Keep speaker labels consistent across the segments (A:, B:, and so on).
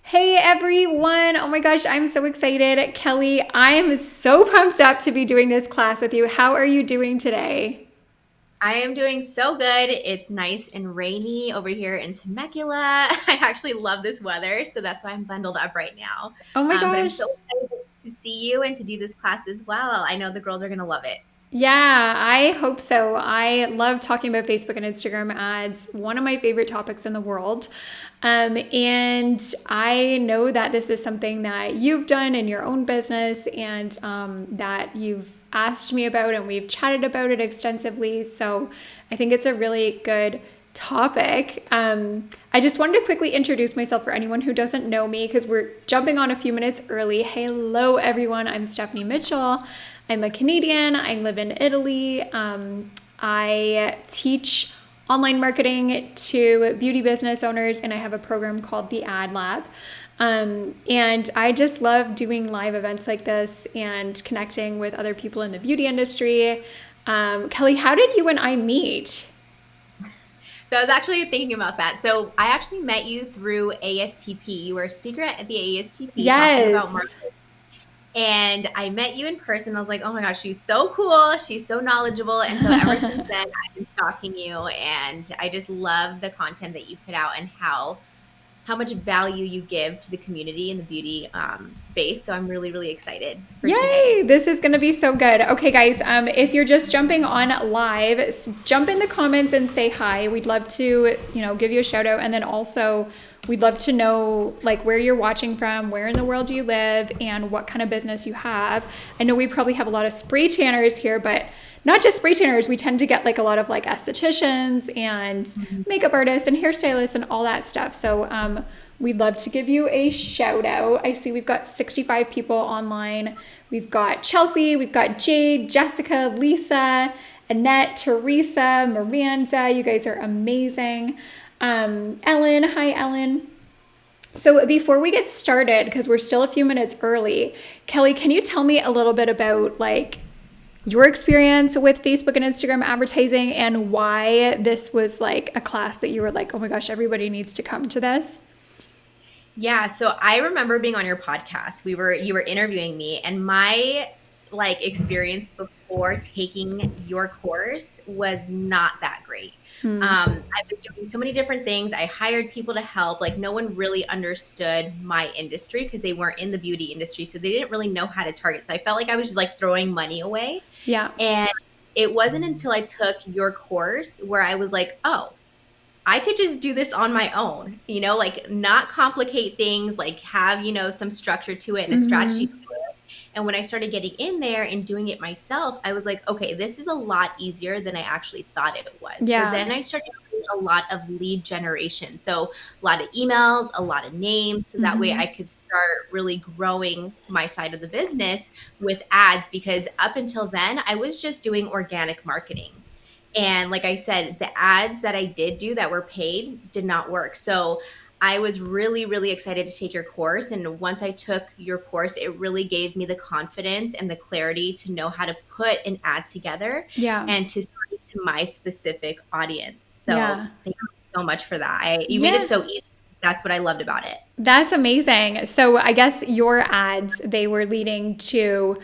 A: Hey everyone! Oh my gosh, I'm so excited. Kelly, I am so pumped up to be doing this class with you. How are you doing today?
B: I am doing so good. It's nice and rainy over here in Temecula. I actually love this weather, so that's why I'm bundled up right now.
A: Oh my
B: But I'm
A: gosh.
B: so excited to see you and to do this class as well. I know the girls are going to love it.
A: Yeah, I hope so. I love talking about Facebook and Instagram ads, one of my favorite topics in the world. And I know that this is something that you've done in your own business and that you've asked me about, and we've chatted about it extensively. So I think it's a really good topic. I just wanted to quickly introduce myself for anyone who doesn't know me because we're jumping on a few minutes early. Hello, everyone. I'm 𝗧𝗵𝗵𝗂𝗏. I'm a Canadian. I live in Italy. I teach online marketing to beauty business owners, and I have a program called the Ad Lab. And I just love doing live events like this and connecting with other people in the beauty industry. Kelly, how did you and I meet?
B: So I was actually thinking about that. So I actually met you through ASTP. You were a speaker at the ASTP talking about
A: Yes.
B: marketing. And I met you in person. I was like, oh my gosh, she's so cool. She's so knowledgeable. And so ever since then, I've been stalking you. And I just love the content that you put out and how much value you give to the community in the beauty space. So I'm really, really excited for today.
A: Yay! This is going to be so good. Okay, guys, if you're just jumping on live, jump in the comments and say hi. We'd love to, give you a shout out. And then also, we'd love to know like where you're watching from, where in the world you live, and what kind of business you have. I know we probably have a lot of spray tanners here, but not just spray tanners. We tend to get like a lot of like estheticians and makeup artists and hairstylists and all that stuff. So we'd love to give you a shout out. I see we've got 65 people online. We've got Chelsea, we've got Jade, Jessica, Lisa, Annette, Teresa, Miranda. You guys are amazing. Ellen, hi Ellen. So before we get started, because we're still a few minutes early, Kelly, can you tell me a little bit about like your experience with Facebook and Instagram advertising and why this was like a class that you were like, oh my gosh, everybody needs to come to this?
B: Yeah, so I remember being on your podcast. You were interviewing me, and my like experience before taking your course was not that great. I was doing so many different things. I hired people to help. Like no one really understood my industry because they weren't in the beauty industry, so they didn't really know how to target. So I felt like I was just like throwing money away.
A: Yeah.
B: And it wasn't until I took your course where I was like, oh, I could just do this on my own, like not complicate things, like have, some structure to it and a strategy to
A: Mm-hmm.
B: it. And when I started getting in there and doing it myself, I was like, okay, this is a lot easier than I actually thought it was. So
A: Yeah.
B: then I started doing a lot of lead generation. So a lot of emails, a lot of names. So that way
A: Mm-hmm.
B: I could start really growing my side of the business with ads because up until then, I was just doing organic marketing. And like I said, the ads that I did do that were paid did not work. So I was really, really excited to take your course. And once I took your course, it really gave me the confidence and the clarity to know how to put an ad together
A: Yeah.
B: and to speak to my specific audience. So
A: Yeah.
B: thank you so much for that. You made it
A: Yeah.
B: so easy. That's what I loved about it.
A: That's amazing. So I guess your ads, they were leading to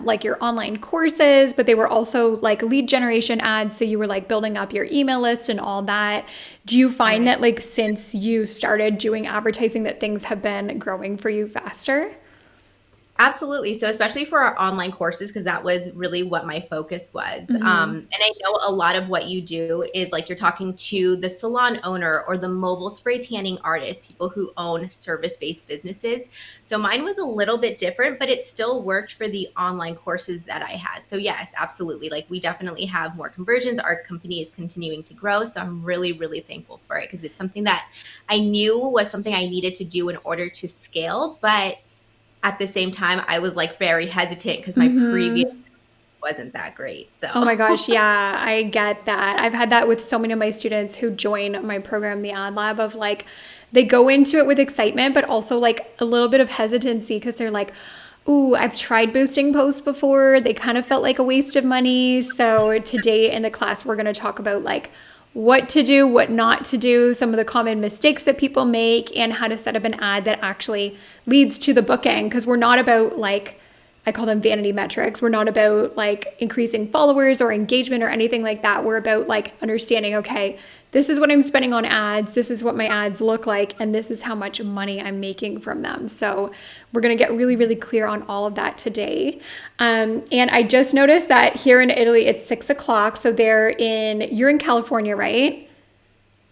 A: like your online courses, but they were also like lead generation ads. So you were like building up your email list and all that. Do you find
B: Right.
A: that like since you started doing advertising that things have been growing for you faster?
B: Absolutely. So especially for our online courses, because that was really what my focus was.
A: Mm-hmm.
B: And I know a lot of what you do is like you're talking to the salon owner or the mobile spray tanning artist, people who own service-based businesses. So mine was a little bit different, but it still worked for the online courses that I had. So yes, absolutely. Like we definitely have more conversions. Our company is continuing to grow. So I'm really, really thankful for it because it's something that I knew was something I needed to do in order to scale. But at the same time, I was like very hesitant because my previous
A: Mm-hmm.
B: wasn't that great.
A: Oh
B: So
A: my gosh, yeah, I get that. I've had that with so many of my students who join my program, the Ad Lab, of like they go into it with excitement, but also like a little bit of hesitancy because they're like, ooh, I've tried boosting posts before. They kind of felt like a waste of money. So today in the class, we're going to talk about like what to do, what not to do, some of the common mistakes that people make, and how to set up an ad that actually leads to the booking. Because we're not about like, I call them vanity metrics. We're not about like increasing followers or engagement or anything like that. We're about like understanding, okay, this is what I'm spending on ads. This is what my ads look like. And this is how much money I'm making from them. So we're going to get really, really clear on all of that today. And I just noticed that here in Italy, it's 6 o'clock. So you're in California, right?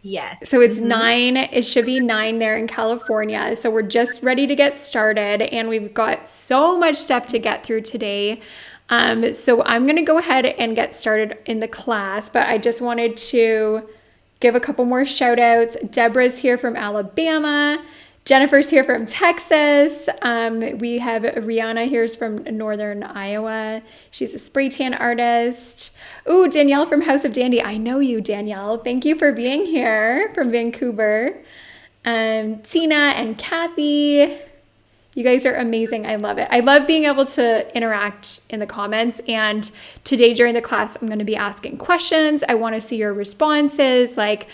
B: Yes.
A: So it's 9, it should be 9 there in California. So we're just ready to get started and we've got so much stuff to get through today. So I'm going to go ahead and get started in the class, but I just wanted to give a couple more shout outs. Deborah's here from Alabama. Jennifer's here from Texas. We have Rihanna here's from Northern Iowa. She's a spray tan artist. Ooh, Danielle from House of Dandy. I know you, Danielle. Thank you for being here from Vancouver. Tina and Kathy. You guys are amazing. I love it. I love being able to interact in the comments. And today during the class, I'm going to be asking questions. I want to see your responses. Like,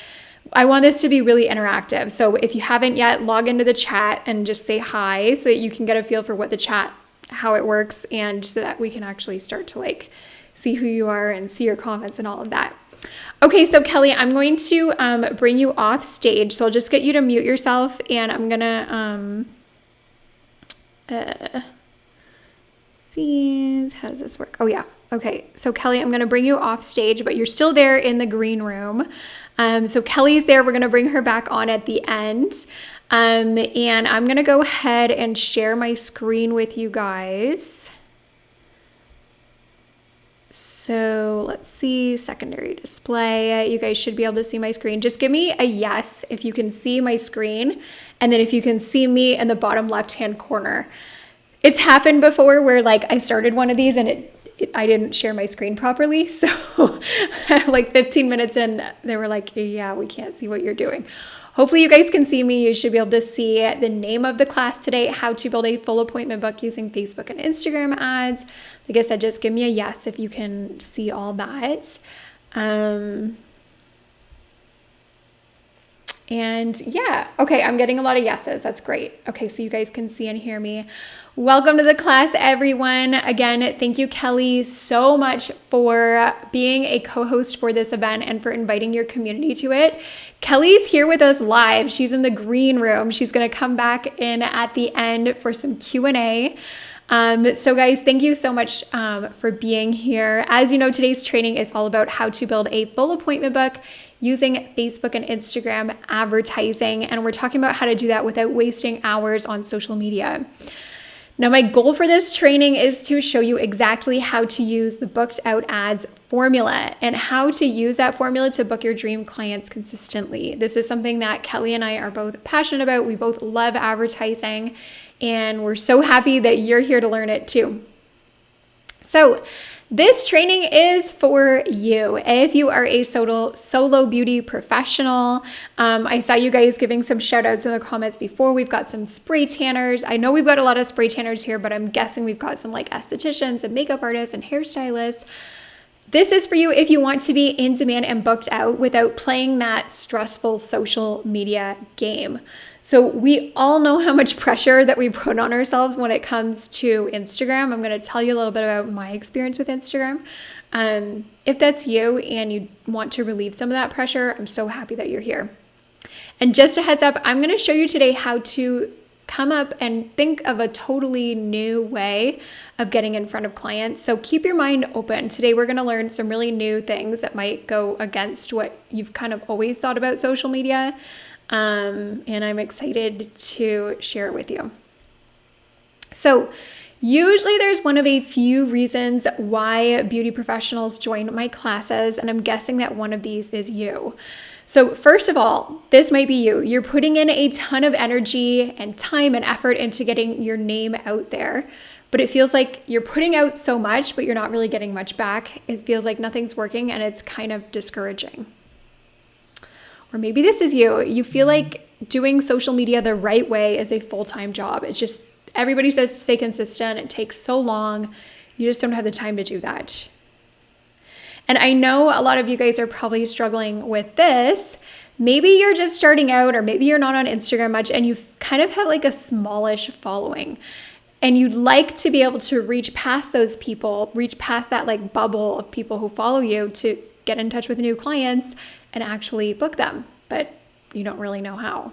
A: I want this to be really interactive. So if you haven't yet, log into the chat and just say hi so that you can get a feel for what the chat, how it works, and so that we can actually start to like see who you are and see your comments and all of that. Okay, so Kelly, I'm going to bring you off stage. So I'll just get you to mute yourself and I'm gonna see, how does this work? Oh yeah. Okay, so Kelly, I'm going to bring you off stage, but you're still there in the green room. So Kelly's there. We're going to bring her back on at the end. And I'm going to go ahead and share my screen with you guys. So let's see, secondary display. You guys should be able to see my screen. Just give me a yes if you can see my screen. And then if you can see me in the bottom left-hand corner. It's happened before where like I started one of these and I didn't share my screen properly. So like 15 minutes in, they were like, yeah, we can't see what you're doing. Hopefully you guys can see me. You should be able to see the name of the class today, how to build a full appointment book using Facebook and Instagram ads. Like I said, just give me a yes if you can see all that. And yeah, okay, I'm getting a lot of yeses. That's great. Okay, so you guys can see and hear me. Welcome to the class, everyone. Again, thank you, Kelly, so much for being a co-host for this event and for inviting your community to it. Kelly's here with us live. She's in the green room. She's going to come back in at the end for some Q&A. So guys, thank you so much for being here. As you know, today's training is all about how to build a full appointment book using Facebook and Instagram advertising. And we're talking about how to do that without wasting hours on social media. Now, my goal for this training is to show you exactly how to use the booked out ads formula and how to use that formula to book your dream clients consistently. This is something that Kelly and I are both passionate about. We both love advertising and we're so happy that you're here to learn it too. So this training is for you. If you are a solo beauty professional, I saw you guys giving some shout outs in the comments before. We've got some spray tanners. I know we've got a lot of spray tanners here, but I'm guessing we've got some like estheticians and makeup artists and hairstylists. This is for you if you want to be in demand and booked out without playing that stressful social media game. So we all know how much pressure that we put on ourselves when it comes to Instagram. I'm going to tell you a little bit about my experience with Instagram. If that's you and you want to relieve some of that pressure, I'm so happy that you're here. And just a heads up, I'm going to show you today how to come up and think of a totally new way of getting in front of clients. So keep your mind open. Today we're going to learn some really new things that might go against what you've kind of always thought about social media. And I'm excited to share it with you. So usually there's one of a few reasons why beauty professionals join my classes, and I'm guessing that one of these is you. So first of all, this might be you. You're putting in a ton of energy and time and effort into getting your name out there, but it feels like you're putting out so much, but you're not really getting much back. It feels like nothing's working and it's kind of discouraging. Or maybe this is you. You feel like doing social media the right way is a full-time job. It's just, everybody says to stay consistent. It takes so long. You just don't have the time to do that. And I know a lot of you guys are probably struggling with this. Maybe you're just starting out, or maybe you're not on Instagram much and you kind of have like a smallish following. And you'd like to be able to reach past those people, reach past that like bubble of people who follow you to get in touch with new clients and actually book them, but you don't really know how.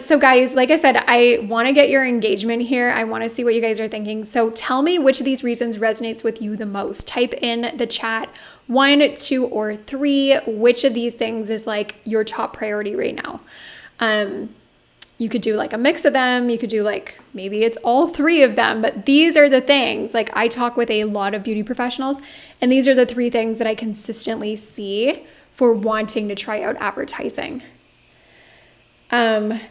A: So guys, like I said, I want to get your engagement here. I want to see what you guys are thinking. So tell me which of these reasons resonates with you the most. Type in the chat 1, 2, or 3. Which of these things is like your top priority right now? You could do like a mix of them. You could do like, maybe it's all 3 of them, but these are the things. Like I talk with a lot of beauty professionals, and these are the 3 things that I consistently see for wanting to try out advertising.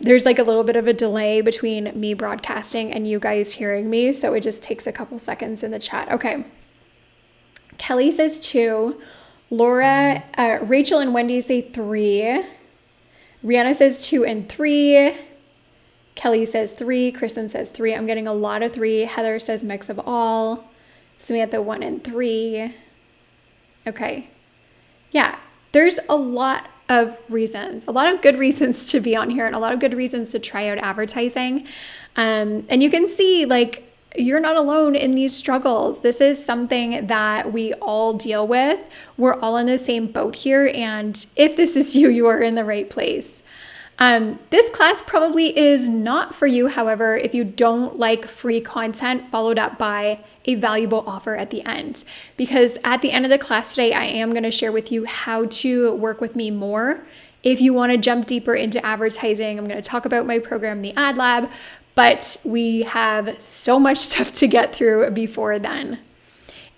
A: There's like a little bit of a delay between me broadcasting and you guys hearing me, so it just takes a couple seconds in the chat. Okay. Kelly says 2. Laura, Rachel and Wendy say 3. Rihanna says 2 and 3. Kelly says 3. Kristen says 3. I'm getting a lot of 3. Heather says mix of all. Samantha 1 and 3. Okay. Yeah, there's a lot of reasons, a lot of good reasons to be on here, and a lot of good reasons to try out advertising. And you can see like you're not alone in these struggles. This is something that we all deal with. We're all in the same boat here. And if this is you, you are in the right place. This class probably is not for you, however, if you don't like free content followed up by a valuable offer at the end. Because at the end of the class today, I am going to share with you how to work with me more. If you want to jump deeper into advertising, I'm going to talk about my program, the Ad Lab, but we have so much stuff to get through before then.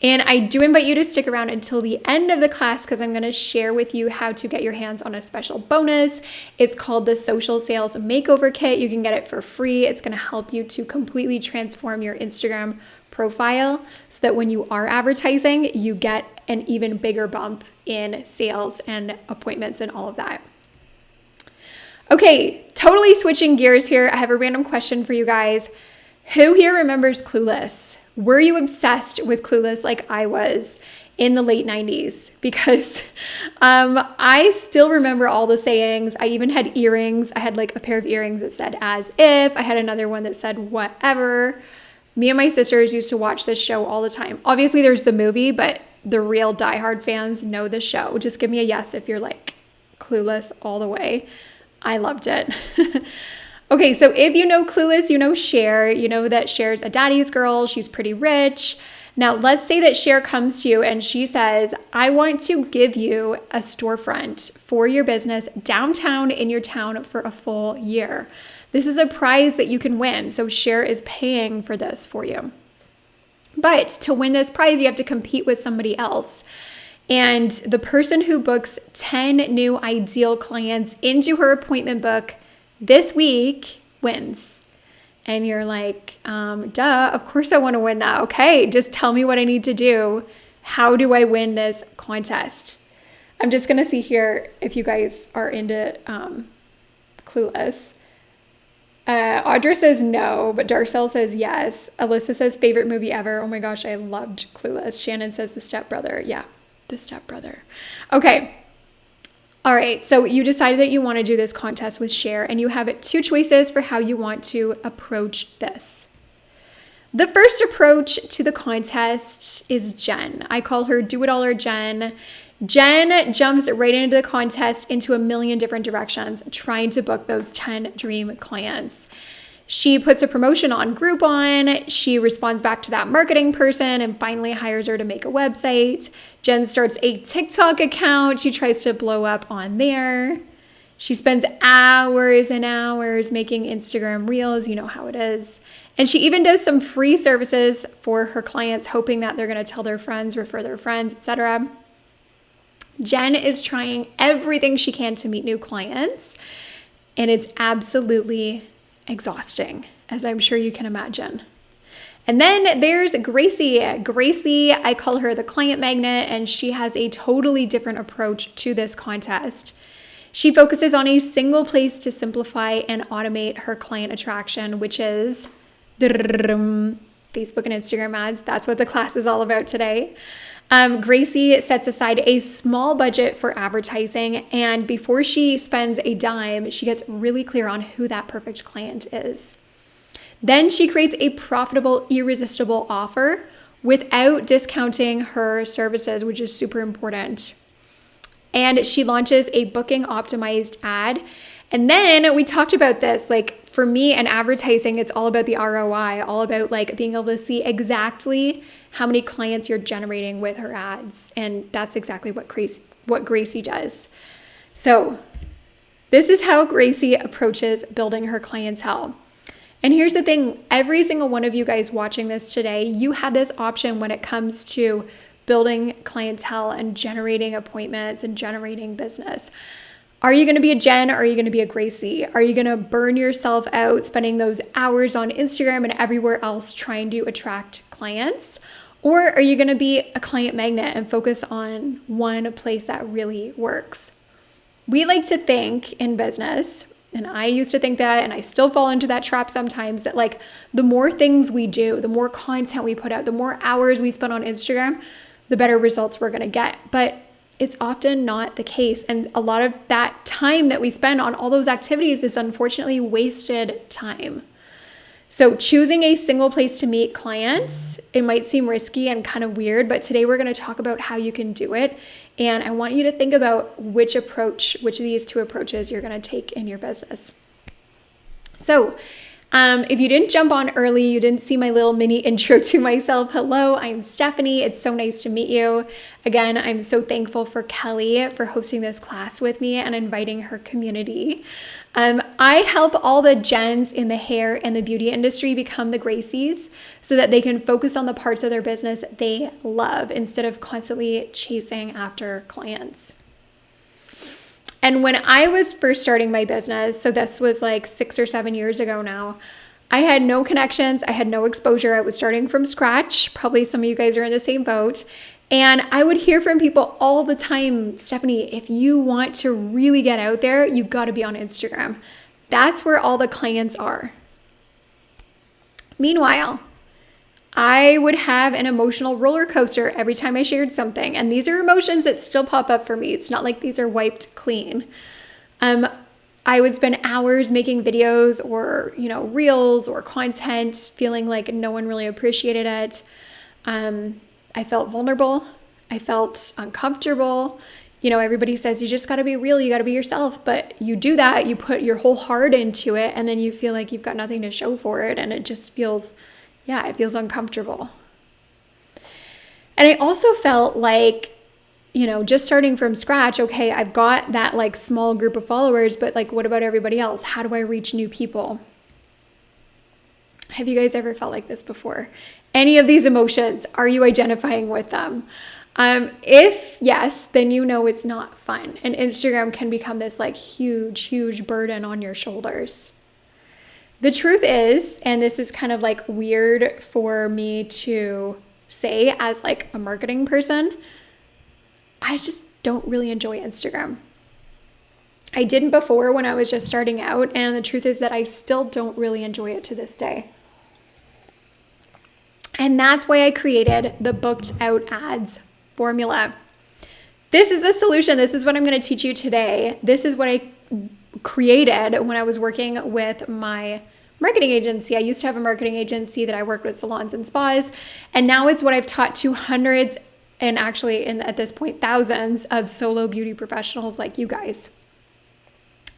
A: And I do invite you to stick around until the end of the class because I'm going to share with you how to get your hands on a special bonus. It's called the Social Sales Makeover Kit. You can get it for free. It's going to help you to completely transform your Instagram profile so that when you are advertising, you get an even bigger bump in sales and appointments and all of that. Okay, totally switching gears here. I have a random question for you guys. Who here remembers Clueless? Were you obsessed with Clueless like I was in the late 90s? Because I still remember all the sayings. I even had earrings. I had like a pair of earrings that said as if. I had another one that said whatever. Me and my sisters used to watch this show all the time. Obviously there's the movie, but the real diehard fans know the show. Just give me a yes if you're like Clueless all the way. I loved it. Okay, so if you know Clueless, you know Cher. You know that Cher's a daddy's girl. She's pretty rich. Now, let's say that Cher comes to you and she says, I want to give you a storefront for your business downtown in your town for a full year. This is a prize that you can win. So Cher is paying for this for you. But to win this prize, you have to compete with somebody else. And the person who books 10 new ideal clients into her appointment book this week wins. And you're like, duh, of course I want to win that. Okay, just tell me what I need to do. How do I win this contest? I'm just going to see here if you guys are into Clueless. Audra says no, but Darcel says yes. Alyssa says favorite movie ever. Oh my gosh, I loved Clueless. Shannon says The Step Brother. Yeah, The Step Brother. Okay. All right, so you decided that you want to do this contest with Cher, and you have 2 choices for how you want to approach this. The first approach to the contest is Jen. I call her Do-It-Aller Jen. Jen jumps right into the contest into a million different directions, trying to book those 10 dream clients. She puts a promotion on Groupon. She responds back to that marketing person and finally hires her to make a website. Jen starts a TikTok account. She tries to blow up on there. She spends hours and hours making Instagram reels. You know how it is. And she even does some free services for her clients, hoping that they're going to tell their friends, refer their friends, etc. Jen is trying everything she can to meet new clients, and it's absolutely exhausting, as I'm sure you can imagine. And then there's Gracie. Gracie, I call her the client magnet, and she has a totally different approach to this contest. She focuses on a single place to simplify and automate her client attraction, which is Facebook and Instagram ads. That's what the class is all about today. Gracie sets aside a small budget for advertising, and before she spends a dime, she gets really clear on who that perfect client is. Then she creates a profitable, irresistible offer without discounting her services, which is super important. And she launches a booking optimized ad. And then we talked about this, like for me and advertising, it's all about the ROI, all about like being able to see exactly how many clients you're generating with her ads. And that's exactly what Gracie does. So this is how Gracie approaches building her clientele. And here's the thing, every single one of you guys watching this today, you have this option when it comes to building clientele and generating appointments and generating business. Are you going to be a Jen or are you going to be a Gracie? Are you going to burn yourself out spending those hours on Instagram and everywhere else trying to attract clients? Or are you going to be a client magnet and focus on one place that really works? We like to think in business, and I used to think that, and I still fall into that trap sometimes, that like the more things we do, the more content we put out, the more hours we spend on Instagram, the better results we're going to get. But it's often not the case. And a lot of that time that we spend on all those activities is unfortunately wasted time. So choosing a single place to meet clients, it might seem risky and kind of weird, but today we're going to talk about how you can do it. And I want you to think about which of these two approaches you're going to take in your business. So if you didn't jump on early, you didn't see my little mini intro to myself. Hello, I'm Stephanie. It's so nice to meet you. Again, I'm so thankful for Kelly for hosting this class with me and inviting her community. I help all the Jens in the hair and the beauty industry become the Gracies so that they can focus on the parts of their business they love instead of constantly chasing after clients. And when I was first starting my business, so this was like 6 or 7 years ago now, I had no connections. I had no exposure. I was starting from scratch. Probably some of you guys are in the same boat. And I would hear from people all the time, Stephanie, if you want to really get out there, you got to be on Instagram. That's where all the clients are. Meanwhile, I would have an emotional roller coaster every time I shared something. And these are emotions that still pop up for me. It's not like these are wiped clean. I would spend hours making videos or, reels or content, feeling like no one really appreciated it. I felt vulnerable. I felt uncomfortable. Everybody says you just got to be real. You got to be yourself. But you do that. You put your whole heart into it. And then you feel like you've got nothing to show for it. And it just feels uncomfortable. And I also felt like, just starting from scratch, okay, I've got that like small group of followers, but like, what about everybody else? How do I reach new people? Have you guys ever felt like this before? Any of these emotions, are you identifying with them? If yes, then it's not fun. And Instagram can become this like huge, huge burden on your shoulders. The truth is, and this is kind of like weird for me to say as like a marketing person, I just don't really enjoy Instagram. I didn't before when I was just starting out, and the truth is that I still don't really enjoy it to this day. And that's why I created the booked out ads formula. This is the solution. This is what I'm going to teach you today. This is what I created when I was working with my marketing agency. I used to have a marketing agency that I worked with salons and spas, and now it's what I've taught to hundreds and actually at this point thousands of solo beauty professionals like you guys.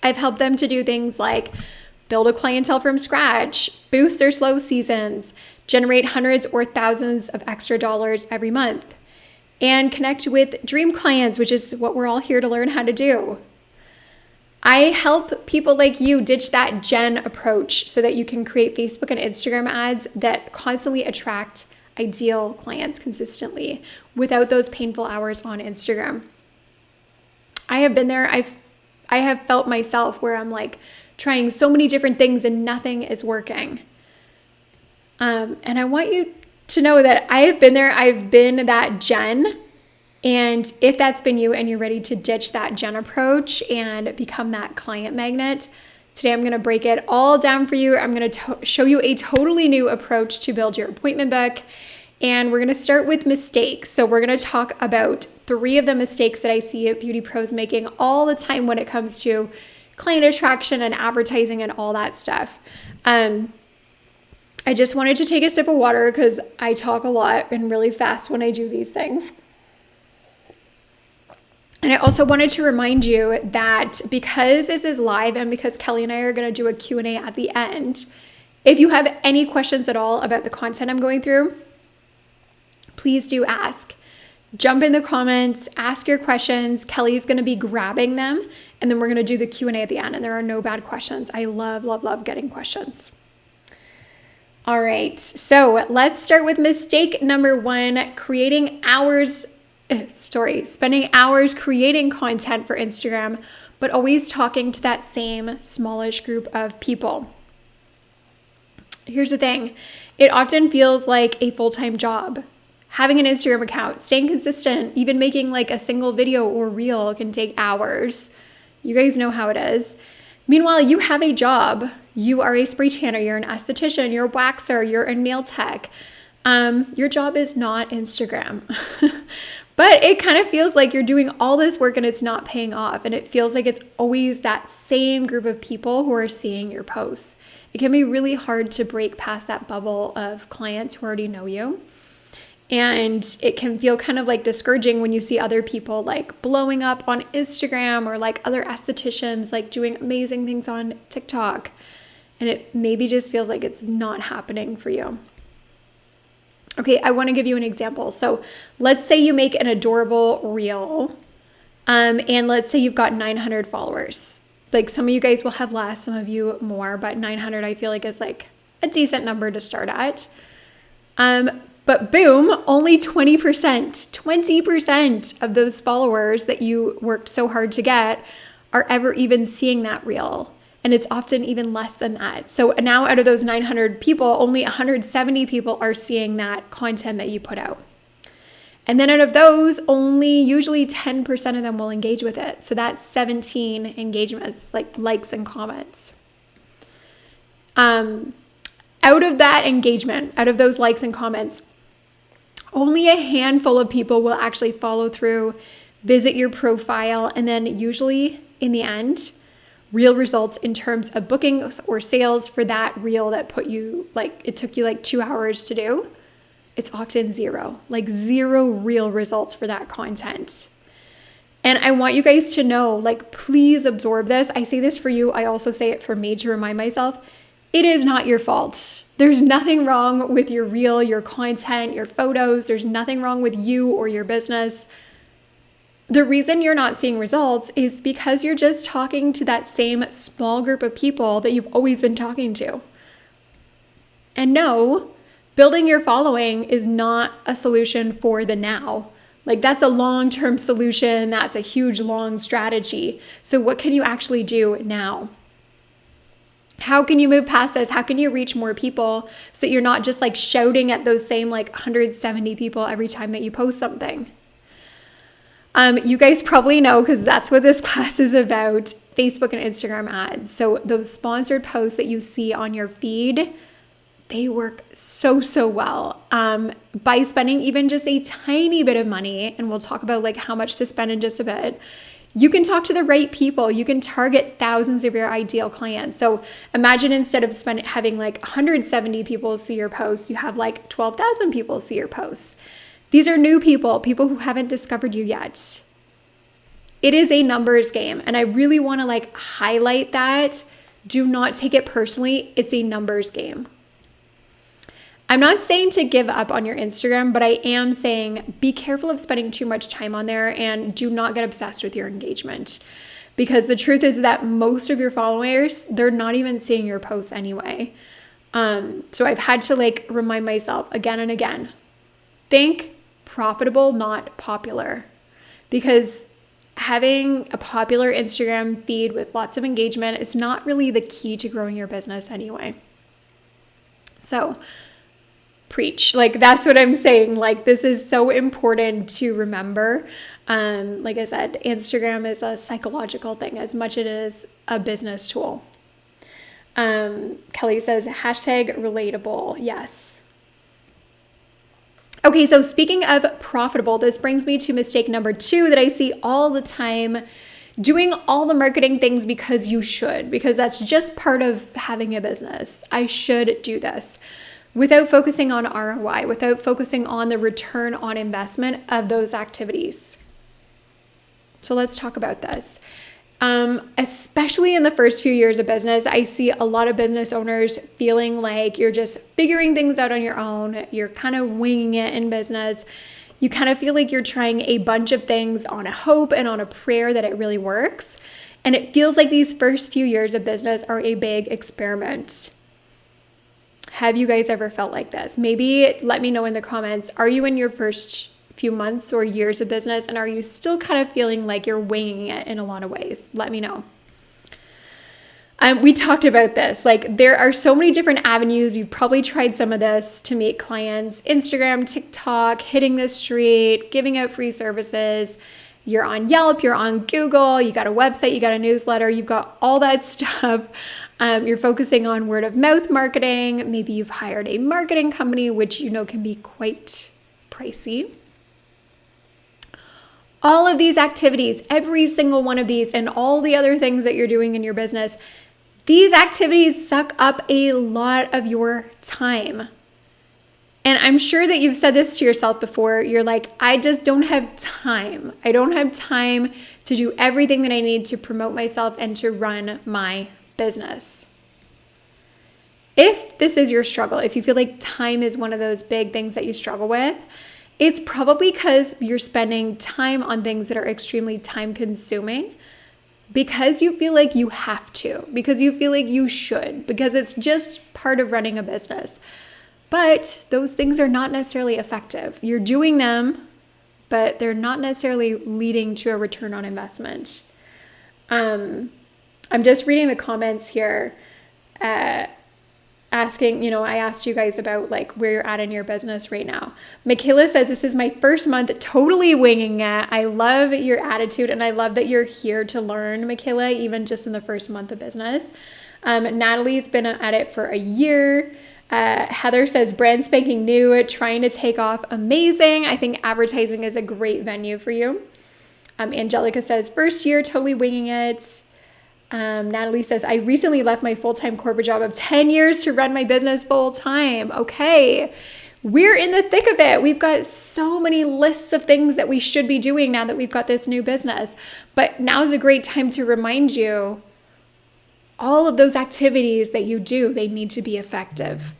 A: I've helped them to do things like build a clientele from scratch, boost their slow seasons, generate hundreds or thousands of extra dollars every month, and connect with dream clients, which is what we're all here to learn how to do. I help people like you ditch that Jen approach so that you can create Facebook and Instagram ads that constantly attract ideal clients consistently without those painful hours on Instagram. I have been there. I have felt myself where I'm like trying so many different things and nothing is working. And I want you to know that I have been there. I've been that Jen. And if that's been you and you're ready to ditch that Jen approach and become that client magnet, today I'm going to break it all down for you. I'm going to show you a totally new approach to build your appointment book. And we're going to start with mistakes. So we're going to talk about 3 of the mistakes that I see beauty pros making all the time when it comes to client attraction and advertising and all that stuff. I just wanted to take a sip of water because I talk a lot and really fast when I do these things. And I also wanted to remind you that because this is live and because Kelly and I are going to do a Q&A at the end, if you have any questions at all about the content I'm going through, please do ask. Jump in the comments, ask your questions. Kelly's going to be grabbing them, and then we're going to do the Q&A at the end, and there are no bad questions. I love, love, love getting questions. All right, so let's start with mistake number 1, spending hours creating content for Instagram, but always talking to that same smallish group of people. Here's the thing. It often feels like a full-time job. Having an Instagram account, staying consistent, even making like a single video or reel can take hours. You guys know how it is. Meanwhile, you have a job. You are a spray tanner, you're an esthetician, you're a waxer, you're a nail tech. Your job is not Instagram. But it kind of feels like you're doing all this work and it's not paying off. And it feels like it's always that same group of people who are seeing your posts. It can be really hard to break past that bubble of clients who already know you. And it can feel kind of like discouraging when you see other people like blowing up on Instagram or like other estheticians like doing amazing things on TikTok. And it maybe just feels like it's not happening for you. Okay, I want to give you an example. So let's say you make an adorable reel, and let's say you've got 900 followers. Like some of you guys will have less, some of you more, but 900 I feel like is like a decent number to start at. But boom, only 20% of those followers that you worked so hard to get are ever even seeing that reel. And it's often even less than that. So now out of those 900 people, only 170 people are seeing that content that you put out. And then out of those, only usually 10% of them will engage with it. So that's 17 engagements, like likes and comments. Out of that engagement, out of those likes and comments, only a handful of people will actually follow through, visit your profile, and then usually in the end, real results in terms of bookings or sales for that reel that it took you like 2 hours to do. It's often zero real results for that content. And I want you guys to know, like, please absorb this. I say this for you. I also say it for me to remind myself, it is not your fault. There's nothing wrong with your reel, your content, your photos. There's nothing wrong with you or your business. The reason you're not seeing results is because you're just talking to that same small group of people that you've always been talking to. And no, building your following is not a solution for the now. Like that's a long-term solution. That's a huge, long strategy. So what can you actually do now? How can you move past this? How can you reach more people so you're not just like shouting at those same like 170 people every time that you post something? You guys probably know, because that's what this class is about, Facebook and Instagram ads. So those sponsored posts that you see on your feed, they work so well. By spending even just a tiny bit of money, and we'll talk about like how much to spend in just a bit, you can talk to the right people. You can target thousands of your ideal clients. So imagine instead of having like 170 people see your posts, you have like 12,000 people see your posts. These are new people who haven't discovered you yet. It is a numbers game, and I really want to like highlight that. Do not take it personally. It's a numbers game. I'm not saying to give up on your Instagram, but I am saying be careful of spending too much time on there and do not get obsessed with your engagement. Because the truth is that most of your followers, they're not even seeing your posts anyway. So I've had to like remind myself again and again, think profitable, not popular. Because having a popular Instagram feed with lots of engagement is not really the key to growing your business anyway. So preach. Like that's what I'm saying. Like this is so important to remember. Like I said, Instagram is a psychological thing as much as it is a business tool. Kelly says, #relatable. Yes. Okay, so speaking of profitable, this brings me to mistake number 2 that I see all the time. Doing all the marketing things because you should, because that's just part of having a business. I should do this without focusing on ROI, without focusing on the return on investment of those activities. So let's talk about this. Especially in the first few years of business, I see a lot of business owners feeling like you're just figuring things out on your own. You're kind of winging it in business. You kind of feel like you're trying a bunch of things on a hope and on a prayer that it really works. And it feels like these first few years of business are a big experiment. Have you guys ever felt like this? Maybe let me know in the comments. Are you in your first few months or years of business, and are you still kind of feeling like you're winging it in a lot of ways? Let me know. We talked about this. Like, there are so many different avenues. You've probably tried some of this to meet clients: Instagram, TikTok, hitting the street, giving out free services. You're on Yelp, you're on Google, you got a website, you got a newsletter, you've got all that stuff. You're focusing on word of mouth marketing. Maybe you've hired a marketing company, which you know can be quite pricey. All of these activities, every single one of these, and all the other things that you're doing in your business, these activities suck up a lot of your time. And I'm sure that you've said this to yourself before. You're like, I just don't have time. I don't have time to do everything that I need to promote myself and to run my business. If this is your struggle, if you feel like time is one of those big things that you struggle with, it's probably because you're spending time on things that are extremely time consuming because you feel like you have to, because you feel like you should, because it's just part of running a business. But those things are not necessarily effective. You're doing them, but they're not necessarily leading to a return on investment. I'm just reading the comments here. Asking, I asked you guys about like where you're at in your business right now. Michaela says, this is my first month totally winging it. I love your attitude and I love that you're here to learn, Michaela, even just in the first month of business. Natalie's been at it for a year. Heather says, brand spanking new, trying to take off. Amazing. I think advertising is a great venue for you. Angelica says, first year, totally winging it. Natalie says, I recently left my full-time corporate job of 10 years to run my business full-time. Okay, we're in the thick of it. We've got so many lists of things that we should be doing now that we've got this new business. But now's a great time to remind you, all of those activities that you do, they need to be effective.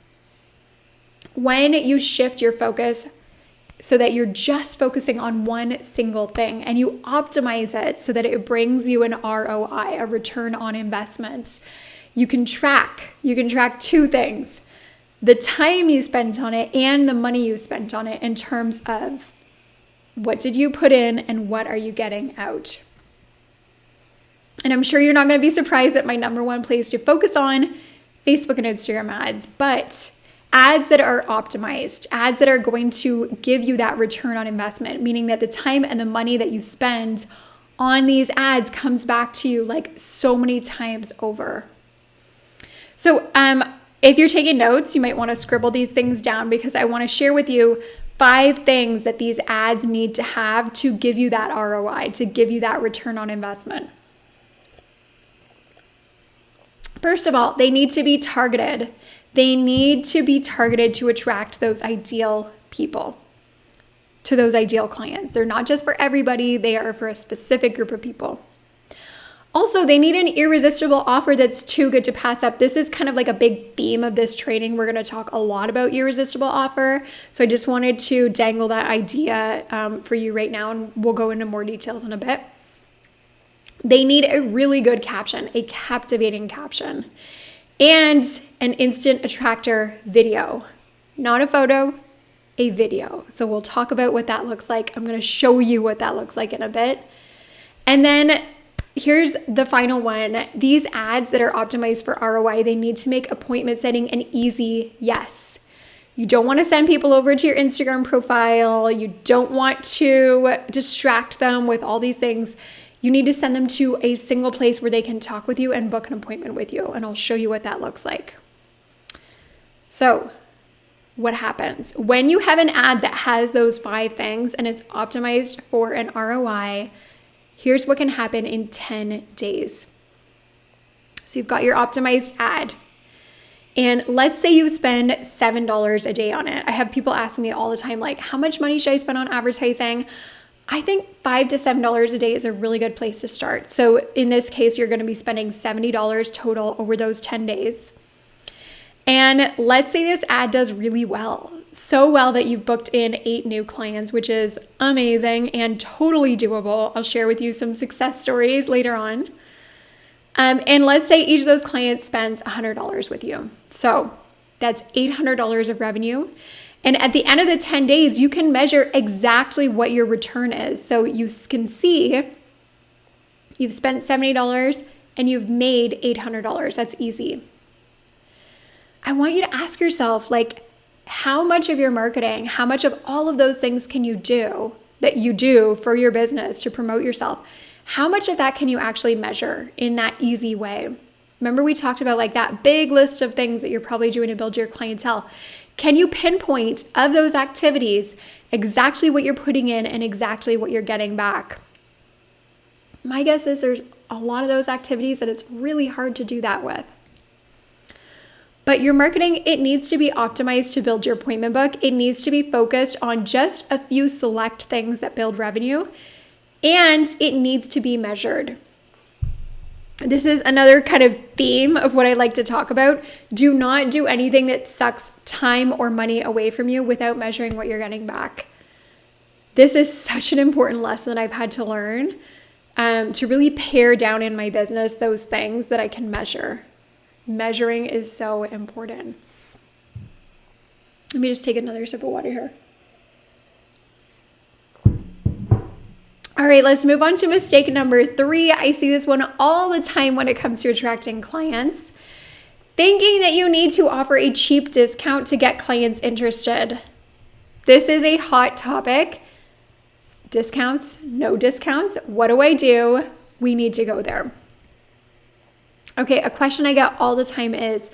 A: When you shift your focus so that you're just focusing on one single thing and you optimize it so that it brings you an ROI, a return on investment. You can track 2 things: the time you spent on it and the money you spent on it in terms of what did you put in and what are you getting out. And I'm sure you're not going to be surprised that my number one place to focus on Facebook and Instagram ads, but ads that are optimized, ads that are going to give you that return on investment, meaning that the time and the money that you spend on these ads comes back to you like so many times over. So if you're taking notes, you might want to scribble these things down because I want to share with you 5 things that these ads need to have to give you that ROI, to give you that return on investment. First of all, they need to be targeted. They need to be targeted to attract those ideal people, to those ideal clients. They're not just for everybody, they are for a specific group of people. Also, they need an irresistible offer that's too good to pass up. This is kind of like a big theme of this training. We're going to talk a lot about irresistible offer. So I just wanted to dangle that idea for you right now, and we'll go into more details in a bit. They need a really good caption, a captivating caption, and an instant attractor video, not a photo, a video. So we'll talk about what that looks like. I'm going to show you what that looks like in a bit. And then here's the final one. These ads that are optimized for ROI, they need to make appointment setting an easy yes. You don't want to send people over to your Instagram profile. You don't want to distract them with all these things. You need to send them to a single place where they can talk with you and book an appointment with you. And I'll show you what that looks like. So what happens? When you have an ad that has those 5 things and it's optimized for an ROI, here's what can happen in 10 days. So you've got your optimized ad. And let's say you spend $7 a day on it. I have people asking me all the time, like, how much money should I spend on advertising? I think $5 to $7 a day is a really good place to start. So in this case, you're going to be spending $70 total over those 10 days. And let's say this ad does really well. So well that you've booked in 8 new clients, which is amazing and totally doable. I'll share with you some success stories later on. And let's say each of those clients spends $100 with you. So that's $800 of revenue. And at the end of the 10 days, you can measure exactly what your return is. So you can see you've spent $70 and you've made $800. That's easy. I want you to ask yourself, like, how much of your marketing, how much of all of those things can you do that you do for your business to promote yourself? How much of that can you actually measure in that easy way? Remember we talked about like that big list of things that you're probably doing to build your clientele. Can you pinpoint of those activities exactly what you're putting in and exactly what you're getting back? My guess is there's a lot of those activities that it's really hard to do that with. But your marketing, it needs to be optimized to build your appointment book. It needs to be focused on just a few select things that build revenue. And it needs to be measured. This is another kind of theme of what I like to talk about. Do not do anything that sucks time or money away from you without measuring what you're getting back. This is such an important lesson that I've had to learn to really pare down in my business those things that I can measure. Measuring is so important. Let me just take another sip of water here. All right, let's move on to mistake number 3. I see this one all the time when it comes to attracting clients. Thinking that you need to offer a cheap discount to get clients interested. This is a hot topic. Discounts, no discounts. What do? We need to go there. Okay, a question I get all the time is,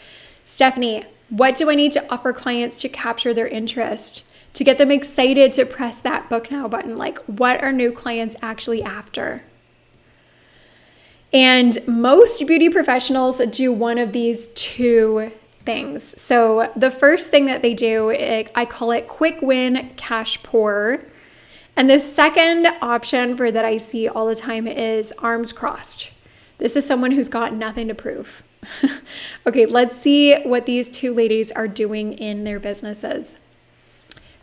A: Stephanie, what do I need to offer clients to capture their interest? To get them excited to press that book now button? Like, what are new clients actually after? And most beauty professionals do one of these 2 things. So the first thing that they do, I call it quick win, cash poor. And the second option for that I see all the time is arms crossed. This is someone who's got nothing to prove. Okay, let's see what these 2 ladies are doing in their businesses.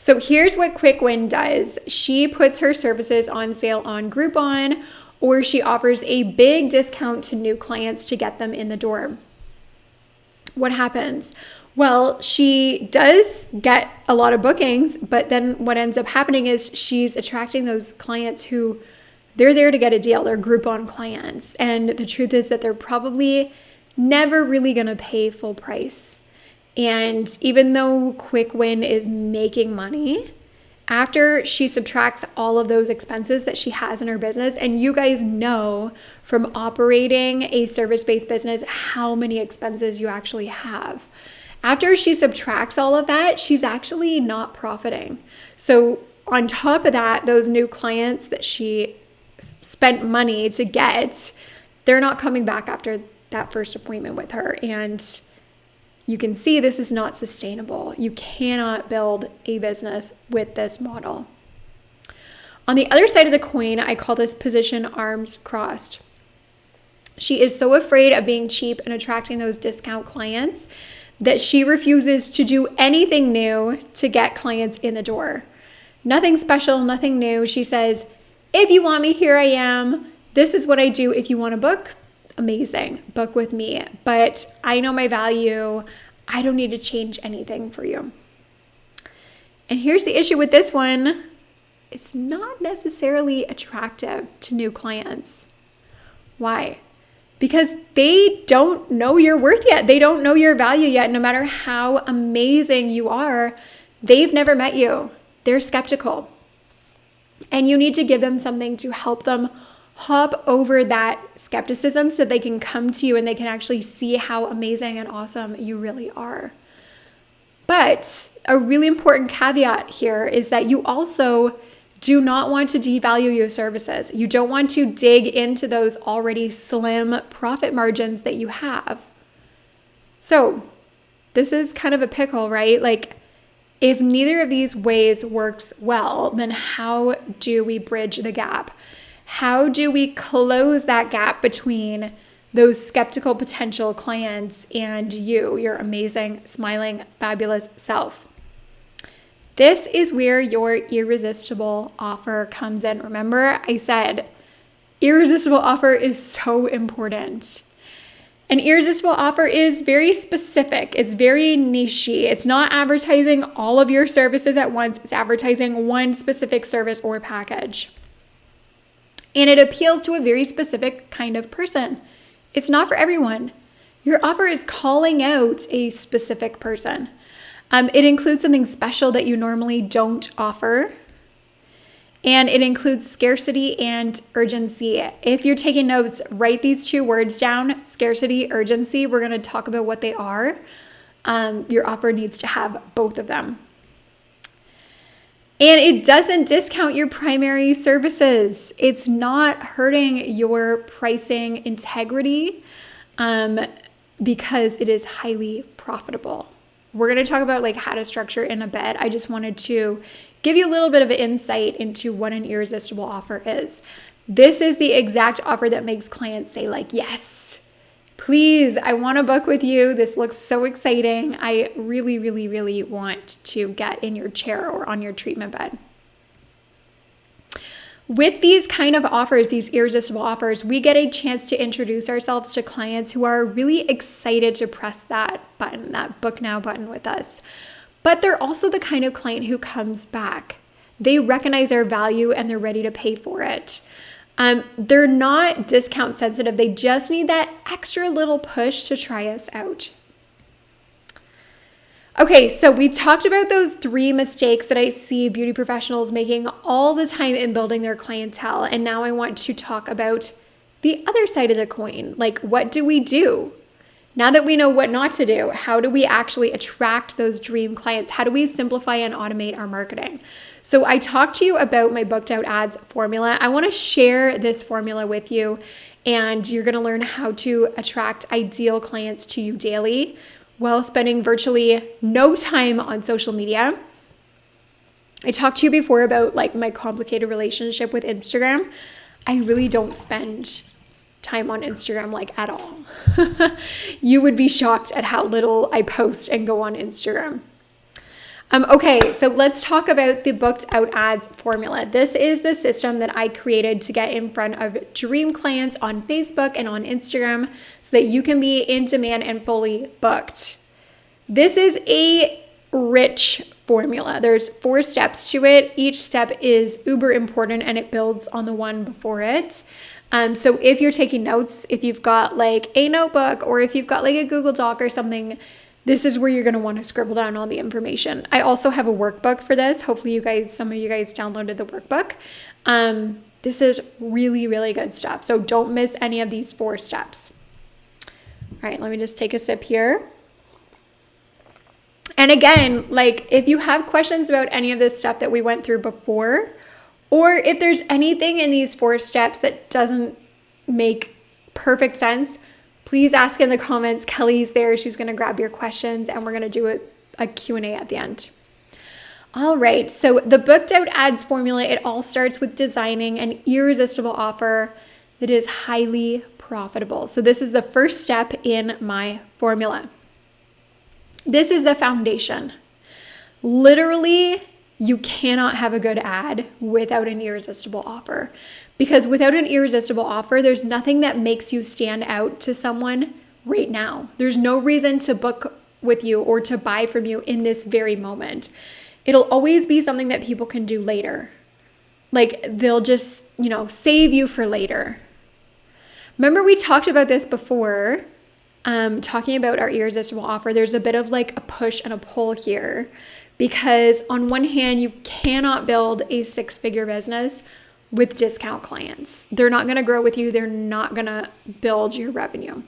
A: So here's what Quick Win does. She puts her services on sale on Groupon, or she offers a big discount to new clients to get them in the door. What happens? Well, she does get a lot of bookings, but then what ends up happening is she's attracting those clients who they're there to get a deal. They're Groupon clients. And the truth is that they're probably never really going to pay full price. And even though Quick Win is making money, after she subtracts all of those expenses that she has in her business, and you guys know from operating a service-based business how many expenses you actually have. After she subtracts all of that, she's actually not profiting. So on top of that, those new clients that she spent money to get, they're not coming back after that first appointment with her. And you can see this is not sustainable. You cannot build a business with this model. On the other side of the coin, I call this position arms crossed. She is so afraid of being cheap and attracting those discount clients that she refuses to do anything new to get clients in the door. Nothing special, nothing new. She says, if you want me, here I am. This is what I do. If you want to book, amazing, book with me. But I know my value. I don't need to change anything for you. And here's the issue with this one. It's not necessarily attractive to new clients. Why? Because they don't know your worth yet. They don't know your value yet. No matter how amazing you are, they've never met you. They're skeptical. And you need to give them something to help them hop over that skepticism so that they can come to you and they can actually see how amazing and awesome you really are. But a really important caveat here is that you also do not want to devalue your services. You don't want to dig into those already slim profit margins that you have. So this is kind of a pickle, right? Like, if neither of these ways works well, then how do we bridge the gap? How do we close that gap between those skeptical potential clients and you, your amazing, smiling, fabulous self? This is where your irresistible offer comes in. Remember, I said irresistible offer is so important. An irresistible offer is very specific. It's very niche-y. It's not advertising all of your services at once. It's advertising one specific service or package. And it appeals to a very specific kind of person. It's not for everyone. Your offer is calling out a specific person. It includes something special that you normally don't offer. And it includes scarcity and urgency. If you're taking notes, write these two words down, scarcity, urgency. We're going to talk about what they are. Your offer needs to have both of them. And it doesn't discount your primary services. It's not hurting your pricing integrity because it is highly profitable. We're going to talk about like how to structure in a bit. I just wanted to give you a little bit of an insight into what an irresistible offer is. This is the exact offer that makes clients say like, yes, please, I want to book with you. This looks so exciting. I really, really, really want to get in your chair or on your treatment bed. With these kind of offers, these irresistible offers, we get a chance to introduce ourselves to clients who are really excited to press that button, that book now button with us. But they're also the kind of client who comes back. They recognize our value and they're ready to pay for it. They're not discount sensitive. They just need that extra little push to try us out. Okay, so we've talked about those 3 mistakes that I see beauty professionals making all the time in building their clientele. And now I want to talk about the other side of the coin. Like, what do we do? Now that we know what not to do, how do we actually attract those dream clients? How do we simplify and automate our marketing? So I talked to you about my booked out ads formula. I want to share this formula with you, and you're going to learn how to attract ideal clients to you daily while spending virtually no time on social media. I talked to you before about like my complicated relationship with Instagram. I really don't spend time on Instagram like at all. You would be shocked at how little I post and go on Instagram. Okay, so let's talk about the booked out ads formula. This is the system that I created to get in front of dream clients on Facebook and on Instagram so that you can be in demand and fully booked. This is a rich formula. There's 4 steps to it. Each step is uber important and it builds on the one before it. So if you're taking notes, if you've got like a notebook or if you've got like a Google Doc or something, this is where you're going to want to scribble down all the information. I also have a workbook for this. Hopefully some of you guys downloaded the workbook. This is really, really good stuff. So don't miss any of these 4 steps. All right, let me just take a sip here. And again, like if you have questions about any of this stuff that we went through before, or if there's anything in these 4 steps that doesn't make perfect sense, please ask in the comments. Kelly's there. She's going to grab your questions and we're going to do a Q&A at the end. All right. So the booked out ads formula, it all starts with designing an irresistible offer that is highly profitable. So this is the first step in my formula. This is the foundation. Literally, you cannot have a good ad without an irresistible offer. Because without an irresistible offer, there's nothing that makes you stand out to someone right now. There's no reason to book with you or to buy from you in this very moment. It'll always be something that people can do later. Like they'll just, save you for later. Remember we talked about this before, talking about our irresistible offer. There's a bit of like a push and a pull here. Because on one hand, you cannot build a 6-figure business with discount clients. They're not going to grow with you. They're not going to build your revenue.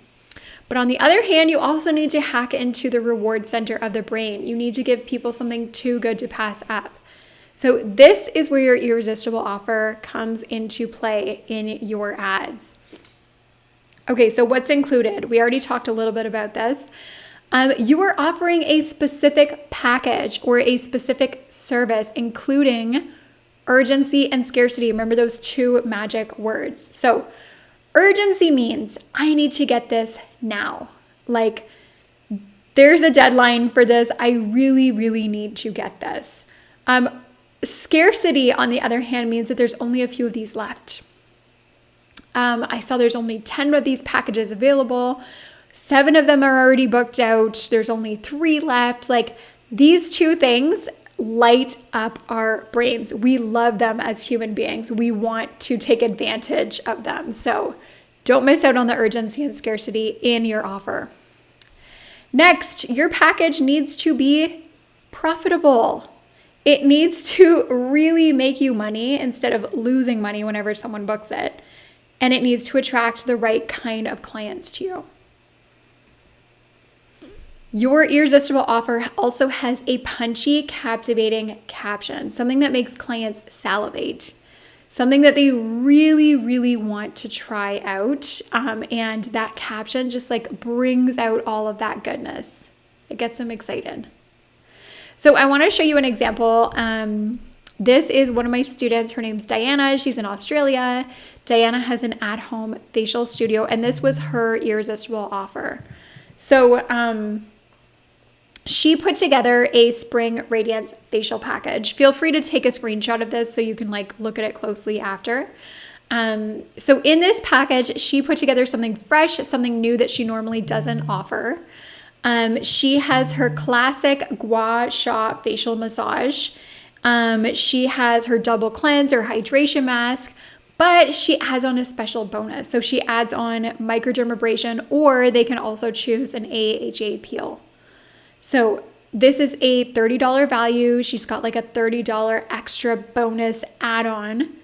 A: But on the other hand, you also need to hack into the reward center of the brain. You need to give people something too good to pass up. So this is where your irresistible offer comes into play in your ads. Okay, so what's included? We already talked a little bit about this. You are offering a specific package or a specific service, including urgency and scarcity. Remember those two magic words. So urgency means I need to get this now. Like, there's a deadline for this. I really, really need to get this. Scarcity, on the other hand, means that there's only a few of these left. I saw there's only 10 of these packages available. 7 of them are already booked out. There's only 3 left. Like, these two things light up our brains. We love them as human beings. We want to take advantage of them. So don't miss out on the urgency and scarcity in your offer. Next, your package needs to be profitable. It needs to really make you money instead of losing money whenever someone books it. And it needs to attract the right kind of clients to you. Your irresistible offer also has a punchy, captivating caption, something that makes clients salivate, something that they really, really want to try out. And that caption just like brings out all of that goodness. It gets them excited. So I want to show you an example. This is one of my students. Her name's Diana. She's in Australia. Diana has an at-home facial studio, and this was her irresistible offer. So she put together a spring radiance facial package. Feel free to take a screenshot of this so you can like look at it closely after. So in this package, she put together something fresh, something new that she normally doesn't offer. She has her classic gua sha facial massage. She has her double cleanse or hydration mask, but she adds on a special bonus. So she adds on microdermabrasion, or they can also choose an AHA peel. So this is a $30 value. She's got like a $30 extra bonus add-on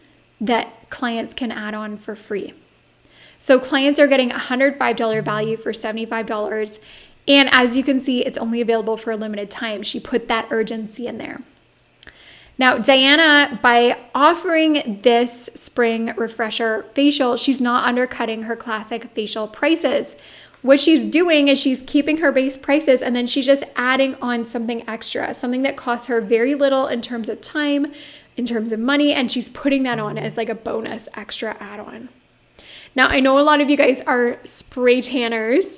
A: that clients can add on for free. So clients are getting a $105 value for $75. And as you can see, it's only available for a limited time. She put that urgency in there. Now, Diana, by offering this spring refresher facial, she's not undercutting her classic facial prices. What she's doing is she's keeping her base prices, and then she's just adding on something extra, something that costs her very little in terms of time, in terms of money, and she's putting that on as like a bonus extra add-on. Now, I know a lot of you guys are spray tanners,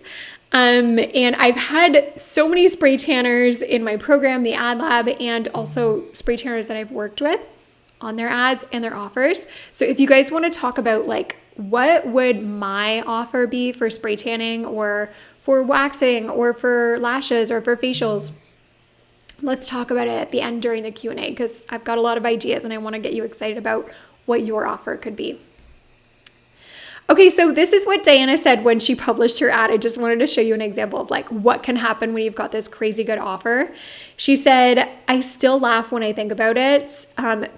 A: and I've had so many spray tanners in my program, the Ad Lab, and also spray tanners that I've worked with on their ads and their offers. So if you guys want to talk about like, what would my offer be for spray tanning or for waxing or for lashes or for facials? Let's talk about it at the end during the Q&A, because I've got a lot of ideas and I want to get you excited about what your offer could be. Okay, so this is what Diana said when she published her ad. I just wanted to show you an example of like what can happen when you've got this crazy good offer. She said, I still laugh when I think about it.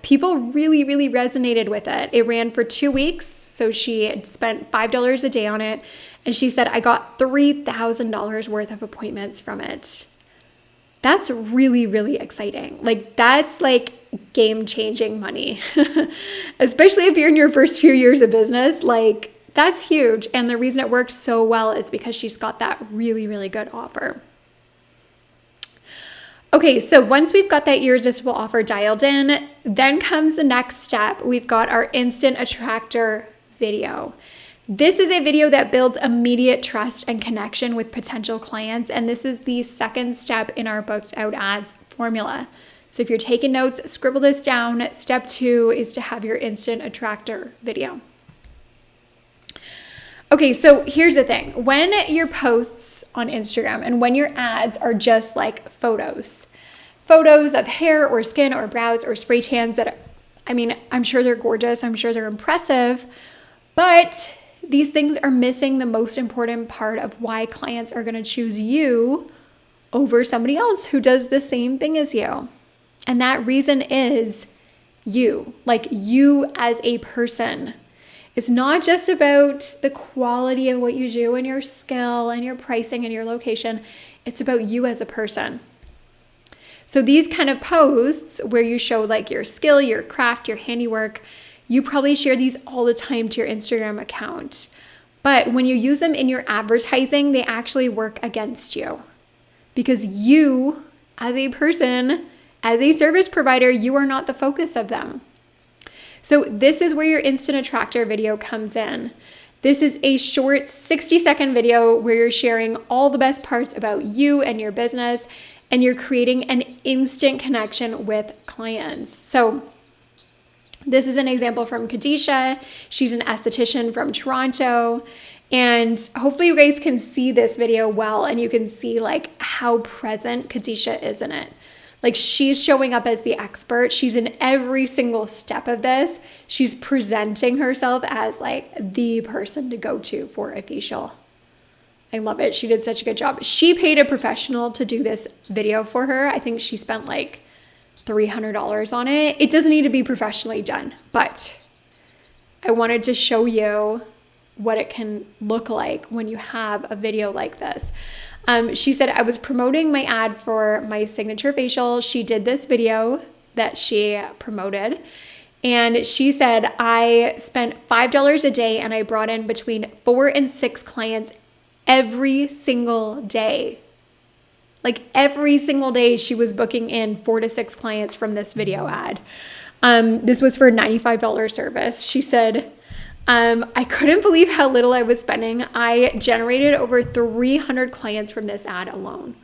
A: People really, really resonated with it. It ran for 2 weeks. So she had spent $5 a day on it. And she said, I got $3,000 worth of appointments from it. That's really, really exciting. Like, that's like game-changing money, especially if you're in your first few years of business. Like, that's huge. And the reason it works so well is because she's got that really, really good offer. Okay, so once we've got that irresistible offer dialed in, then comes the next step. We've got our instant attractor video. This is a video that builds immediate trust and connection with potential clients. And this is the second step in our booked out ads formula. So if you're taking notes, scribble this down. Step 2 is to have your instant attractor video. Okay, so here's the thing. When your posts on Instagram and when your ads are just like photos of hair or skin or brows or spray tans that, I mean, I'm sure they're gorgeous. I'm sure they're impressive, but these things are missing the most important part of why clients are going to choose you over somebody else who does the same thing as you. And that reason is you, like you as a person. It's not just about the quality of what you do and your skill and your pricing and your location. It's about you as a person. So these kind of posts where you show like your skill, your craft, your handiwork, you probably share these all the time to your Instagram account. But when you use them in your advertising, they actually work against you. Because you, as a person, as a service provider, you are not the focus of them. So this is where your instant attractor video comes in. This is a short 60-second video where you're sharing all the best parts about you and your business, and you're creating an instant connection with clients. So this is an example from 𝗙𝗂. She's an esthetician from Toronto. And hopefully you guys can see this video well, and you can see like how present 𝗙𝗂 is in it. Like, she's showing up as the expert. She's in every single step of this. She's presenting herself as like the person to go to for a facial. I love it. She did such a good job. She paid a professional to do this video for her. I think she spent like $300 on it. It doesn't need to be professionally done, but I wanted to show you what it can look like when you have a video like this. She said, I was promoting my ad for my signature facial. She did this video that she promoted. And she said, I spent $5 a day and I brought in between 4 and 6 clients every single day. Like every single day she was booking in 4 to 6 clients from this video ad. This was for a $95 service. She said, I couldn't believe how little I was spending. I generated over 300 clients from this ad alone.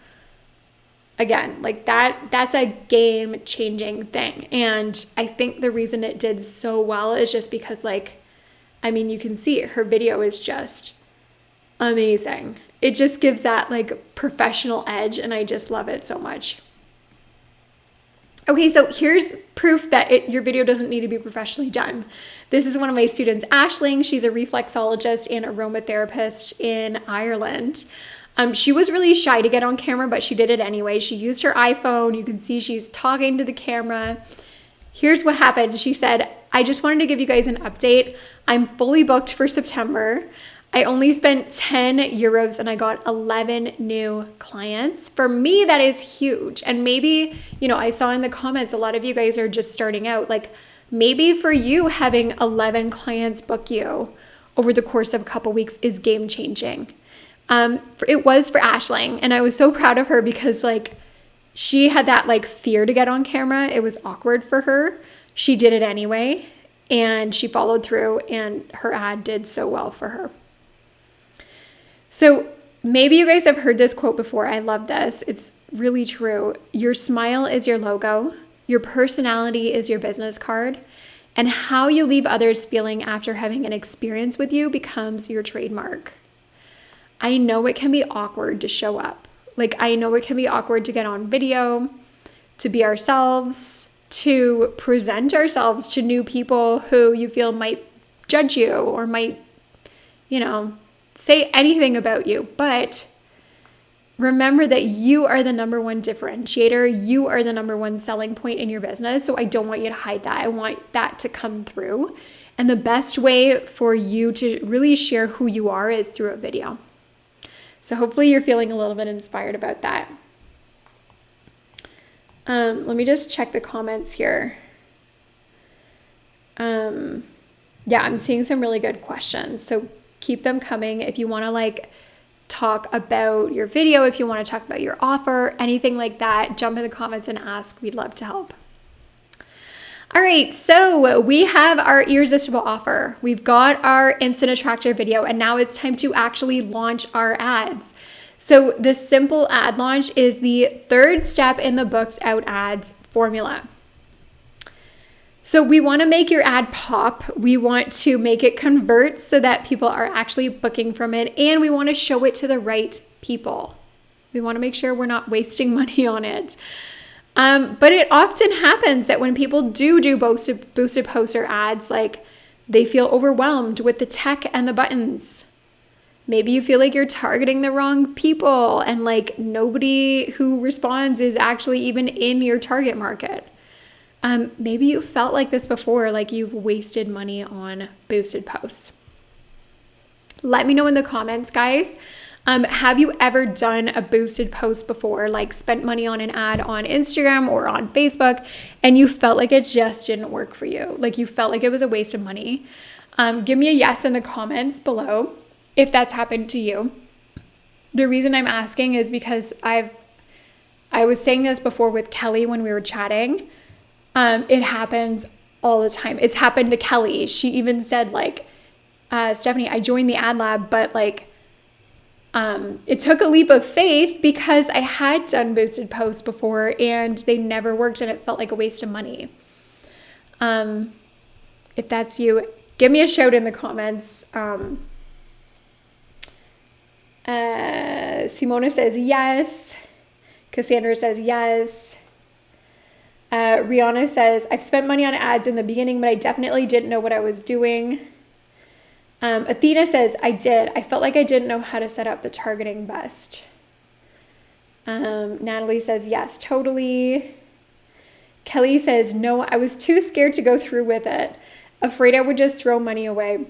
A: Again, like that's a game-changing thing. And I think the reason it did so well is just because, like, I mean, you can see her video is just amazing. It just gives that like professional edge, and I just love it so much. Okay, so here's proof that your video doesn't need to be professionally done. This is one of my students, Aisling. She's a reflexologist and aromatherapist in Ireland. She was really shy to get on camera, but she did it anyway. She used her iPhone. You can see she's talking to the camera. Here's what happened. She said, I just wanted to give you guys an update. I'm fully booked for September. I only spent 10 euros and I got 11 new clients. For me, that is huge. And maybe, you know, I saw in the comments, a lot of you guys are just starting out. Like, maybe for you, having 11 clients book you over the course of a couple weeks is game changing. It was for Aisling, and I was so proud of her because, like, she had that like fear to get on camera. It was awkward for her. She did it anyway, and she followed through, and her ad did so well for her. So maybe you guys have heard this quote before. I love this. It's really true. Your smile is your logo. Your personality is your business card. And how you leave others feeling after having an experience with you becomes your trademark. I know it can be awkward to show up. Like, I know it can be awkward to get on video, to be ourselves, to present ourselves to new people who you feel might judge you or might, you know, say anything about you. But remember that you are the number one differentiator. You are the number one selling point in your business. So I don't want you to hide that. I want that to come through. And the best way for you to really share who you are is through a video. So hopefully you're feeling a little bit inspired about that. Let me just check the comments here. Yeah, I'm seeing some really good questions. So keep them coming. If you want to like talk about your video, if you want to talk about your offer, anything like that, jump in the comments and ask. We'd love to help. All right, so we have our irresistible offer. We've got our instant attractor video, and now it's time to actually launch our ads. So the simple ad launch is the third step in the booked out ads formula. So we want to make your ad pop. We want to make it convert so that people are actually booking from it, and we want to show it to the right people. We want to make sure we're not wasting money on it. But it often happens that when people do boosted poster ads, like, they feel overwhelmed with the tech and the buttons. Maybe you feel like you're targeting the wrong people, and like nobody who responds is actually even in your target market. Maybe you felt like this before, like you've wasted money on boosted posts. Let me know in the comments, guys. Have you ever done a boosted post before, like spent money on an ad on Instagram or on Facebook, and you felt like it just didn't work for you? Like you felt like it was a waste of money? Give me a yes in the comments below if that's happened to you. The reason I'm asking is because I was saying this before with Kelly when we were chatting. It happens all the time. It's happened to Kelly. She even said like, Stephanie, I joined the ad lab, but like, it took a leap of faith because I had done boosted posts before and they never worked and it felt like a waste of money. If that's you, give me a shout in the comments. Simona says yes. Cassandra says yes. Rihanna says, I've spent money on ads in the beginning, but I definitely didn't know what I was doing. Athena says, I did. I felt like I didn't know how to set up the targeting best. Natalie says, yes, totally. Kelly says, no, I was too scared to go through with it. Afraid I would just throw money away.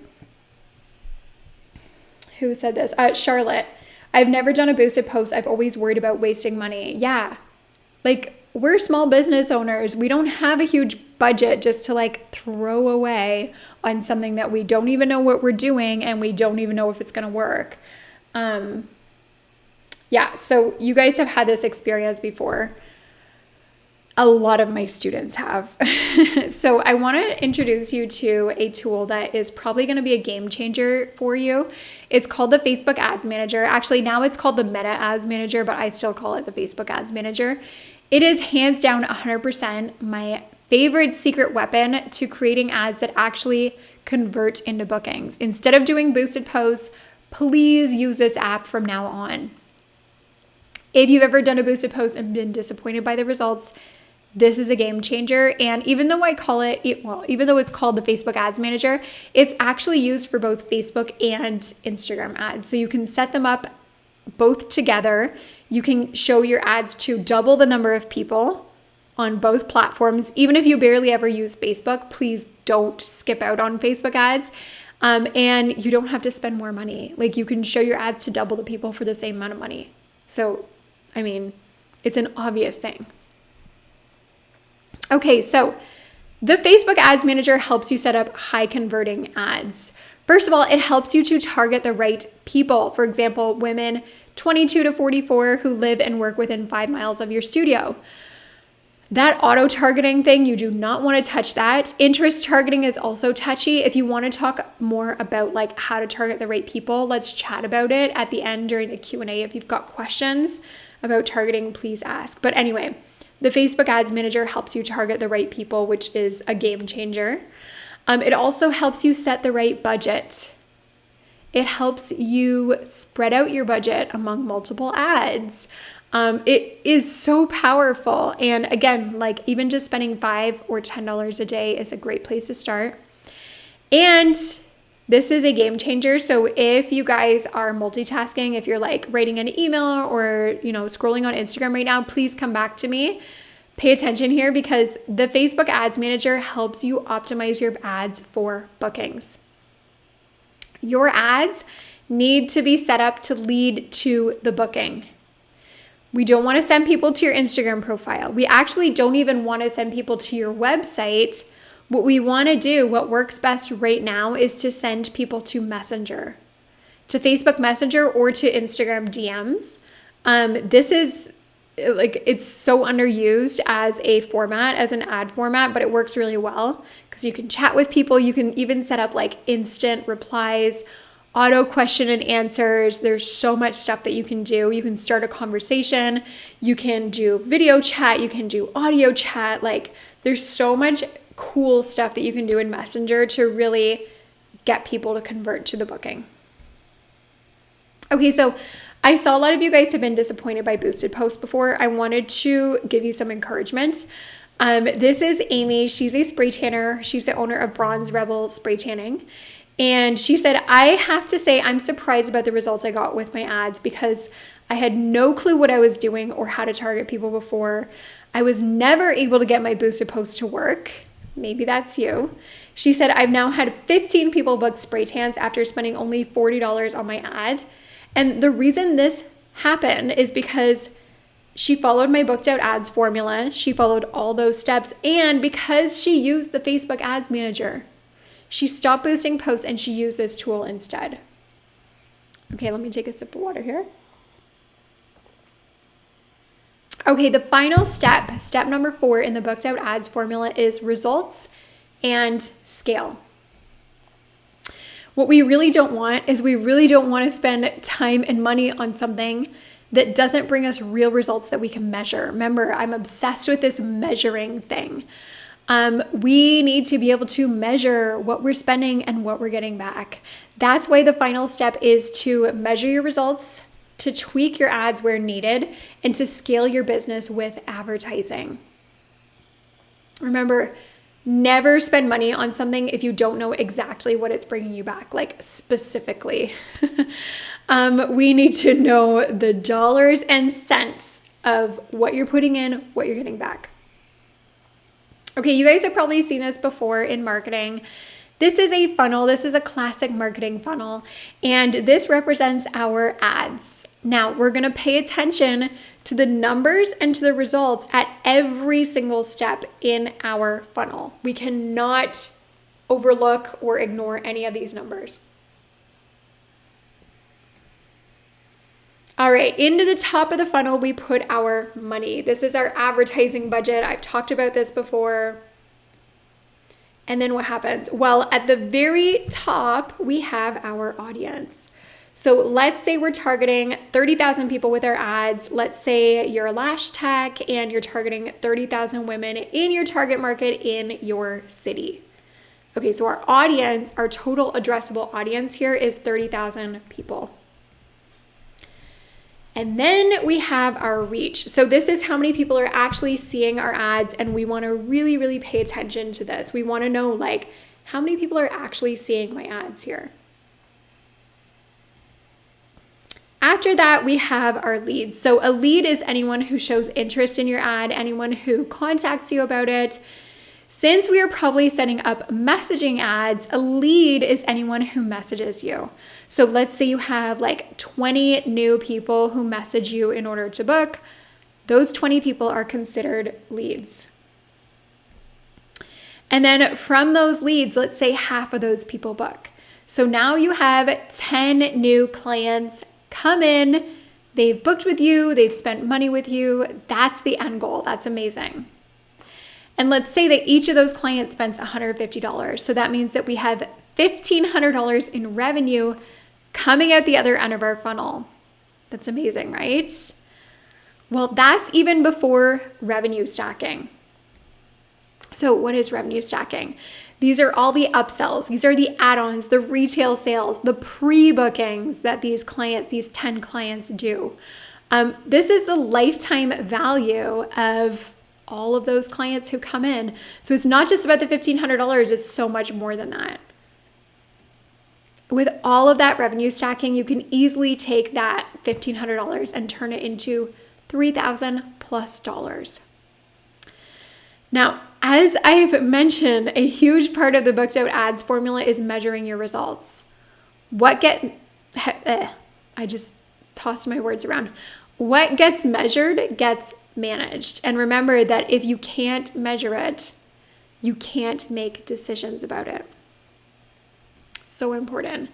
A: Who said this? Charlotte. I've never done a boosted post. I've always worried about wasting money. Yeah. Like, we're small business owners. We don't have a huge budget just to like throw away on something that we don't even know what we're doing and we don't even know if it's going to work. Yeah, so you guys have had this experience before. A lot of my students have. So I want to introduce you to a tool that is probably going to be a game changer for you. It's called the Facebook Ads Manager. Actually, now it's called the Meta Ads Manager, but I still call it the Facebook Ads Manager. It is hands down 100% my favorite secret weapon to creating ads that actually convert into bookings. Instead of doing boosted posts, please use this app from now on. If you've ever done a boosted post and been disappointed by the results, this is a game changer. And even though even though it's called the Facebook Ads Manager, it's actually used for both Facebook and Instagram ads. So you can set them up both together. You can show your ads to double the number of people on both platforms. Even if you barely ever use Facebook, please don't skip out on Facebook ads. And you don't have to spend more money. Like you can show your ads to double the people for the same amount of money. So, I mean, it's an obvious thing. Okay, so the Facebook Ads Manager helps you set up high converting ads. First of all, it helps you to target the right people. For example, women 22 to 44 who live and work within 5 miles of your studio. That auto targeting thing, you do not want to touch that. Interest targeting is also touchy. If you want to talk more about like how to target the right people, let's chat about it at the end during the Q&A. If you've got questions about targeting, please ask. But anyway, the Facebook Ads Manager helps you target the right people, which is a game changer. It also helps you set the right budget. It helps you spread out your budget among multiple ads. It is so powerful. And again, like even just spending $5 or $10 a day is a great place to start. And this is a game changer. So if you guys are multitasking, if you're like writing an email or, scrolling on Instagram right now, please come back to me. Pay attention here because the Facebook Ads Manager helps you optimize your ads for bookings. Your ads need to be set up to lead to the booking. We don't want to send people to your Instagram profile. We actually don't even want to send people to your website. What we want to do, what works best right now, is to send people to Messenger, to Facebook Messenger or to Instagram DMs. This is like, it's so underused as a format, as an ad format, but it works really well because you can chat with people. You can even set up like instant replies, auto question and answers. There's so much stuff that you can do. You can start a conversation. You can do video chat. You can do audio chat. Like there's so much cool stuff that you can do in Messenger to really get people to convert to the booking. Okay, so I saw a lot of you guys have been disappointed by boosted posts before. I wanted to give you some encouragement. This is Amy. She's a spray tanner. She's the owner of 𝗏𝗏 Spray Tanning. And she said, I have to say I'm surprised about the results I got with my ads because I had no clue what I was doing or how to target people before. I was never able to get my boosted post to work. Maybe that's you. She said, I've now had 15 people book spray tans after spending only $40 on my ad. And the reason this happened is because she followed my booked out ads formula. She followed all those steps. And because she used the Facebook Ads Manager, she stopped boosting posts and she used this tool instead. Okay, let me take a sip of water here. Okay, the final step, step number 4 in the booked out ads formula is results and scale. What we really don't want is we really don't want to spend time and money on something that doesn't bring us real results that we can measure. Remember, I'm obsessed with this measuring thing. We need to be able to measure what we're spending and what we're getting back. That's why the final step is to measure your results, to tweak your ads where needed, and to scale your business with advertising. Remember, never spend money on something if you don't know exactly what it's bringing you back, like specifically. We need to know the dollars and cents of what you're putting in, what you're getting back. Okay, you guys have probably seen this before in marketing. This is a funnel. This is a classic marketing funnel, and this represents our ads. Now, we're going to pay attention to the numbers and to the results at every single step in our funnel. We cannot overlook or ignore any of these numbers. All right, into the top of the funnel, we put our money. This is our advertising budget. I've talked about this before. And then what happens? Well, at the very top, we have our audience. So let's say we're targeting 30,000 people with our ads. Let's say you're a lash tech and you're targeting 30,000 women in your target market in your city. Okay, so our audience, our total addressable audience here is 30,000 people. And then we have our reach. So this is how many people are actually seeing our ads, and we want to really, really pay attention to this. We want to know, like, how many people are actually seeing my ads here. After that, we have our leads. So a lead is anyone who shows interest in your ad, anyone who contacts you about it. Since we are probably setting up messaging ads, a lead is anyone who messages you. So let's say you have like 20 new people who message you in order to book. Those 20 people are considered leads. And then from those leads, let's say half of those people book. So now you have 10 new clients come in, they've booked with you, they've spent money with you. That's the end goal. That's amazing. And let's say that each of those clients spends $150. So that means that we have $1,500 in revenue coming out the other end of our funnel. That's amazing, right? Well, that's even before revenue stacking. So what is revenue stacking? These are all the upsells. These are the add-ons, the retail sales, the pre-bookings that these clients, these 10 clients do. This is the lifetime value of all of those clients who come in. So it's not just about the $1,500, it's so much more than that. With all of that revenue stacking, you can easily take that $1,500 and turn it into $3,000+. Now, as I've mentioned, a huge part of the booked out ads formula is measuring your results. I just tossed my words around. What gets measured gets managed. And remember that if you can't measure it, you can't make decisions about it. So important.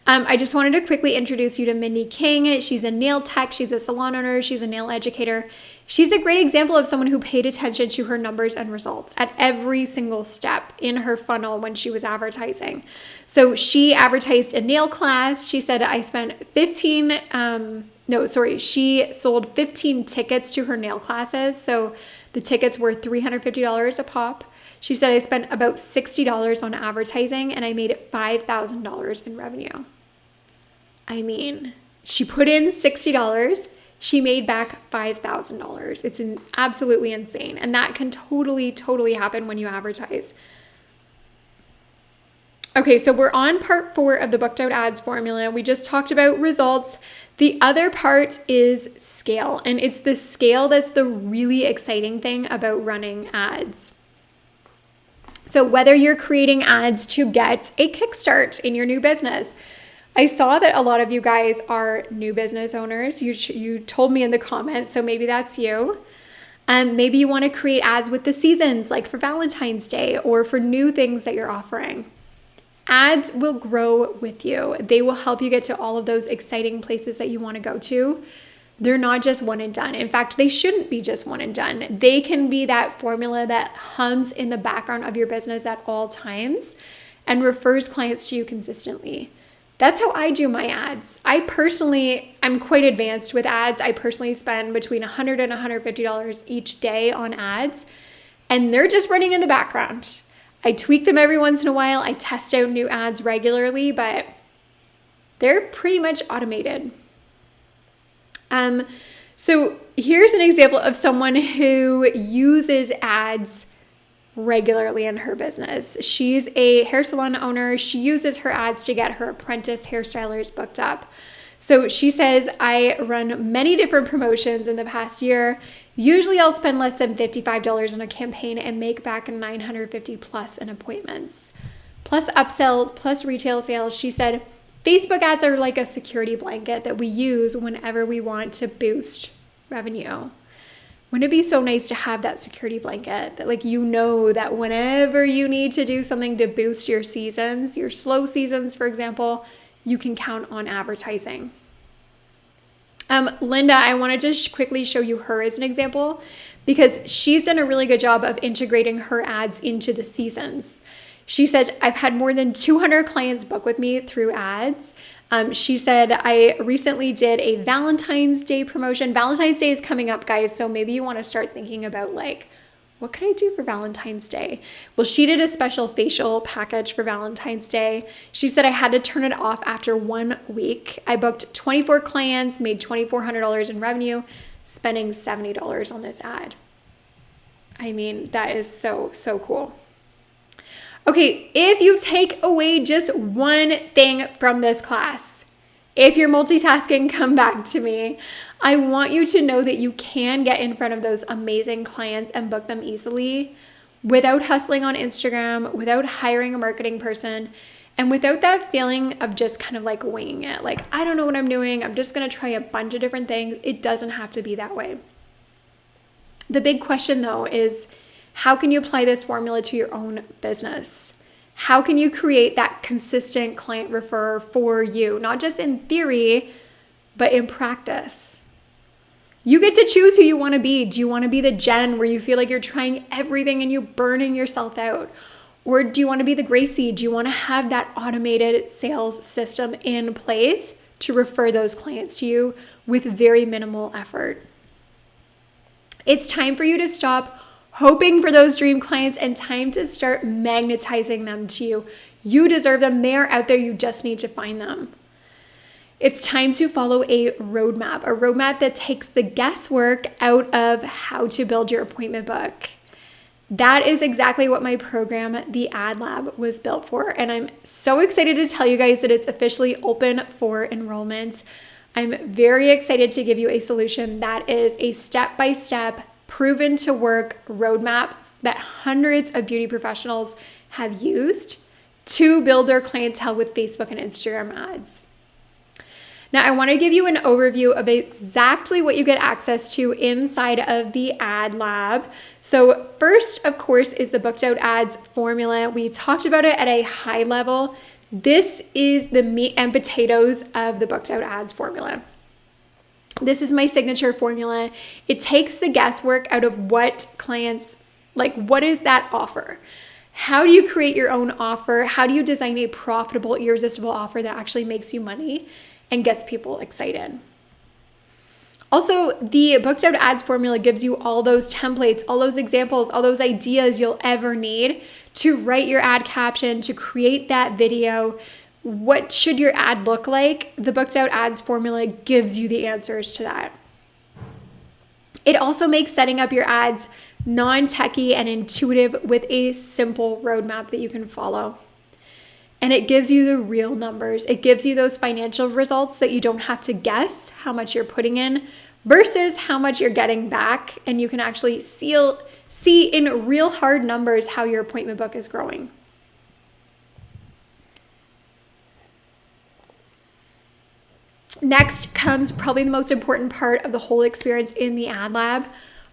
A: I just wanted to quickly introduce you to Mindy King. She's a nail tech. She's a salon owner. She's a nail educator. She's a great example of someone who paid attention to her numbers and results at every single step in her funnel when she was advertising. So she advertised a nail class. She said, she sold 15 tickets to her nail classes. So the tickets were $350 a pop. She said, I spent about $60 on advertising and I made $5,000 in revenue. I mean, she put in $60, she made back $5,000. It's absolutely insane. And that can totally happen when you advertise. Okay, so we're on part 4 of the booked out ads formula. We just talked about results. The other part is scale, and it's the scale that's the really exciting thing about running ads. So whether you're creating ads to get a kickstart in your new business, I saw that a lot of you guys are new business owners. You told me in the comments, so maybe that's you. Maybe you want to create ads with the seasons, like for Valentine's Day or for new things that you're offering. Ads will grow with you. They will help you get to all of those exciting places that you want to go to. They're not just one and done. In fact, they shouldn't be just one and done. They can be that formula that hums in the background of your business at all times and refers clients to you consistently. That's how I do my ads. I'm quite advanced with ads. I personally spend between $100 and $150 each day on ads, and they're just running in the background. I tweak them every once in a while. I test out new ads regularly, but they're pretty much automated. So here's an example of someone who uses ads regularly in her business. She's a hair salon owner. She uses her ads to get her apprentice hairstylers booked up. So she says, I run many different promotions in the past year. Usually I'll spend less than $55 on a campaign and make back $950 plus in appointments, plus upsells, plus retail sales. She said, Facebook ads are like a security blanket that we use whenever we want to boost revenue. Wouldn't it be so nice to have that security blanket that that whenever you need to do something to boost your seasons, your slow seasons, for example, you can count on advertising. Linda, I wanted to quickly show you her as an example because she's done a really good job of integrating her ads into the seasons. She said, I've had more than 200 clients book with me through ads. She said, I recently did a Valentine's Day promotion. Valentine's Day is coming up, guys, so maybe you want to start thinking about what can I do for Valentine's Day? Well, she did a special facial package for Valentine's Day. She said I had to turn it off after 1 week. I booked 24 clients, made $2,400 in revenue, spending $70 on this ad. I mean, that is so, so cool. Okay, if you take away just one thing from this class, if you're multitasking, come back to me. I want you to know that you can get in front of those amazing clients and book them easily without hustling on Instagram, without hiring a marketing person, and without that feeling of just kind of winging it. I don't know what I'm doing. I'm just going to try a bunch of different things. It doesn't have to be that way. The big question though is, how can you apply this formula to your own business? How can you create that consistent client referrer for you? Not just in theory, but in practice. You get to choose who you want to be. Do you want to be the Jen where you feel like you're trying everything and you're burning yourself out? Or do you want to be the 𝗏𝗏𝗂? Do you want to have that automated sales system in place to refer those clients to you with very minimal effort? It's time for you to stop hoping for those dream clients and time to start magnetizing them to you. You deserve them. They are out there. You just need to find them. It's time to follow a roadmap that takes the guesswork out of how to build your appointment book. That is exactly what my program, the Ad Lab, was built for. And I'm so excited to tell you guys that it's officially open for enrollment. I'm very excited to give you a solution that is a step-by-step, proven to work roadmap that hundreds of beauty professionals have used to build their clientele with Facebook and Instagram ads. Now, I want to give you an overview of exactly what you get access to inside of the Ad Lab. So first, of course, is the booked out ads formula. We talked about it at a high level. This is the meat and potatoes of the booked out ads formula. This is my signature formula. It takes the guesswork out of what clients, what is that offer? How do you create your own offer? How do you design a profitable, irresistible offer that actually makes you money and gets people excited? Also, the booked out ads formula gives you all those templates, all those examples, all those ideas you'll ever need to write your ad caption, to create that video. What should your ad look like? The booked out ads formula gives you the answers to that. It also makes setting up your ads non-techy and intuitive with a simple roadmap that you can follow. and it gives you the real numbers. It gives you those financial results that you don't have to guess how much you're putting in versus how much you're getting back. And you can actually see in real hard numbers how your appointment book is growing. Next comes probably the most important part of the whole experience in the Ad Lab,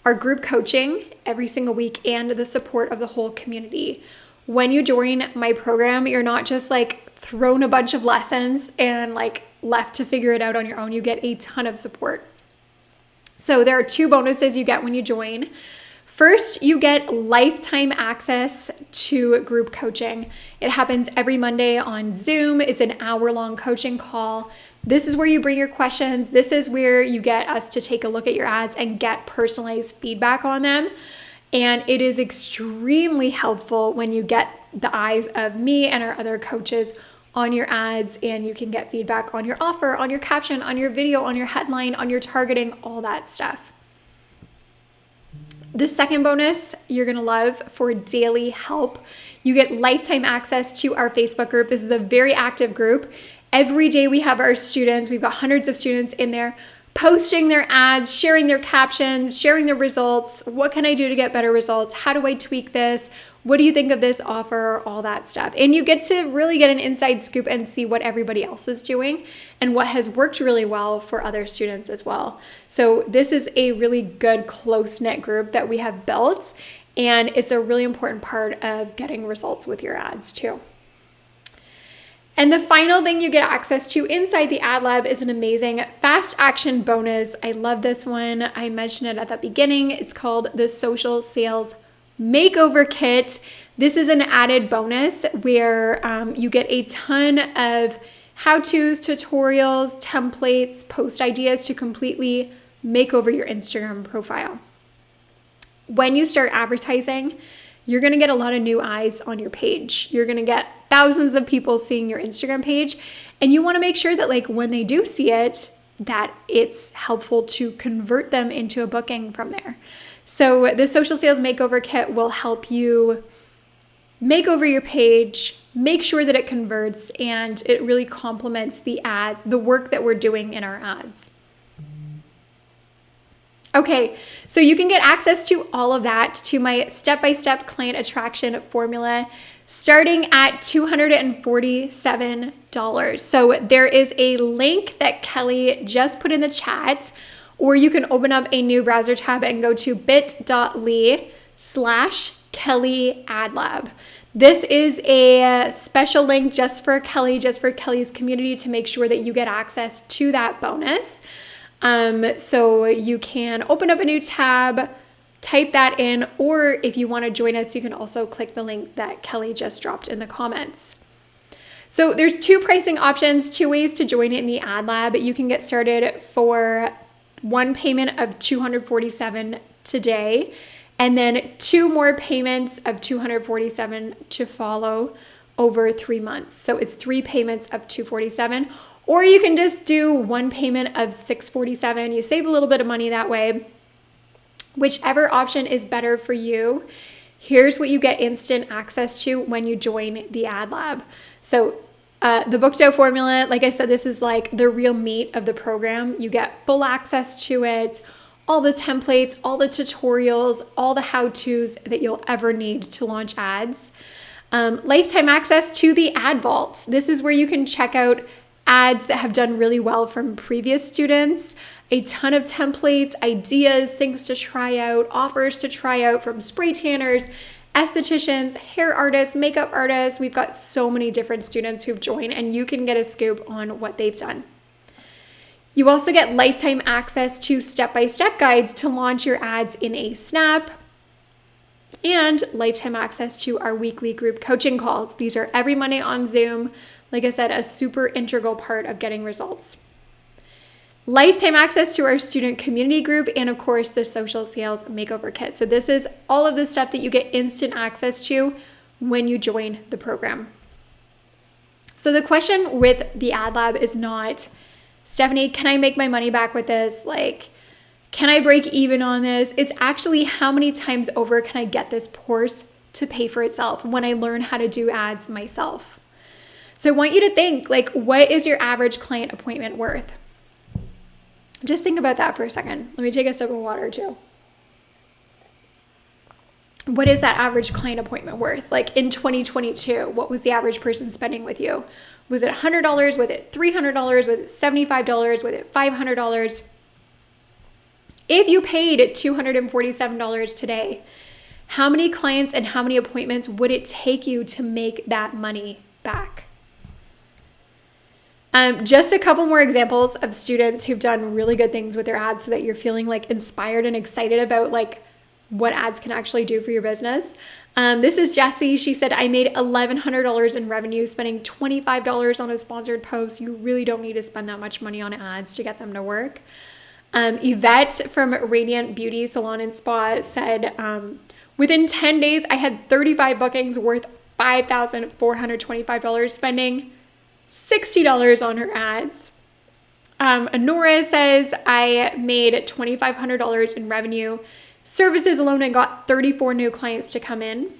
A: our group coaching every single week and the support of the whole community. When you join my program, you're not just like thrown a bunch of lessons and like left to figure it out on your own. You get a ton of support. So there are 2 bonuses you get when you join. First, you get lifetime access to group coaching. It happens every Monday on Zoom. It's an hour-long coaching call. This is where you bring your questions. This is where you get us to take a look at your ads and get personalized feedback on them. And it is extremely helpful when you get the eyes of me and our other coaches on your ads, and you can get feedback on your offer, on your caption, on your video, on your headline, on your targeting, all that stuff. The second bonus you're gonna love for daily help. You get lifetime access to our Facebook group. This is a very active group. Every day we have our students, we've got hundreds of students in there posting their ads, sharing their captions, sharing their results. What can I do to get better results? How do I tweak this? What do you think of this offer? All that stuff. And you get to really get an inside scoop and see what everybody else is doing and what has worked really well for other students as well. So this is a really good close-knit group that we have built, and it's a really important part of getting results with your ads too. And the final thing you get access to inside the Ad Lab is an amazing fast action bonus. I love this one. I mentioned it at the beginning. It's called the Social Sales Makeover Kit. This is an added bonus where you get a ton of how-tos, tutorials, templates, post ideas to completely make over your Instagram profile. When you start advertising, you're going to get a lot of new eyes on your page. You're going to get thousands of people seeing your Instagram page, and you want to make sure that like when they do see it, that it's helpful to convert them into a booking from there. So the Social Sales Makeover Kit will help you make over your page, make sure that it converts, and it really complements the work that we're doing in our ads. Okay, so you can get access to all of that, to my step-by-step client attraction formula, starting at $247. So there is a link that Kelly just put in the chat, or you can open up a new browser tab and go to bit.ly/KellyAdLab. This is a special link just for Kelly, just for Kelly's community, to make sure that you get access to that bonus. So you can open up a new tab, type that in, or if you want to join us, you can also click the link that Kelly just dropped in the comments. So there's 2 pricing options, 2 ways to join it in the Ad Lab. You can get started for 1 payment of $247 today, and then 2 more payments of $247 to follow over 3 months. So it's 3 payments of $247. Or you can just do 1 payment of $647. You save a little bit of money that way. Whichever option is better for you, here's what you get instant access to when you join the Ad Lab. So the booked out formula, like I said, this is like the real meat of the program. You get full access to it, all the templates, all the tutorials, all the how-tos that you'll ever need to launch ads. Lifetime access to the Ad Vault. This is where you can check out ads that have done really well from previous students, a ton of templates, ideas, things to try out, offers to try out from spray tanners, estheticians, hair artists, makeup artists. We've got so many different students who've joined, and you can get a scoop on what they've done. You also get lifetime access to step-by-step guides to launch your ads in a snap, and lifetime access to our weekly group coaching calls. These are every Monday on Zoom. Like I said, a super integral part of getting results. Lifetime access to our student community group, and of course the Social Sales Makeover Kit. So this is all of the stuff that you get instant access to when you join the program. So the question with the Ad Lab is not, Stephanie, can I make my money back with this? Like, can I break even on this? It's actually, how many times over can I get this course to pay for itself when I learn how to do ads myself? So I want you to think, like, what is your average client appointment worth? Just think about that for a second. Let me take a sip of water too. What is that average client appointment worth? Like in 2022, what was the average person spending with you? Was it $100? Was it $300? Was it $75? Was it $500? If you paid $247 today, how many clients and how many appointments would it take you to make that money back? Just a couple more examples of students who've done really good things with their ads so that you're feeling like inspired and excited about like what ads can actually do for your business. This is Jessie. She said, I made $1,100 in revenue spending $25 on a sponsored post. You really don't need to spend that much money on ads to get them to work. Yvette from Radiant Beauty Salon and Spa said, within 10 days, I had 35 bookings worth $5,425 spending $60 on her ads. Honora says, I made $2,500 in revenue services alone and got 34 new clients to come in.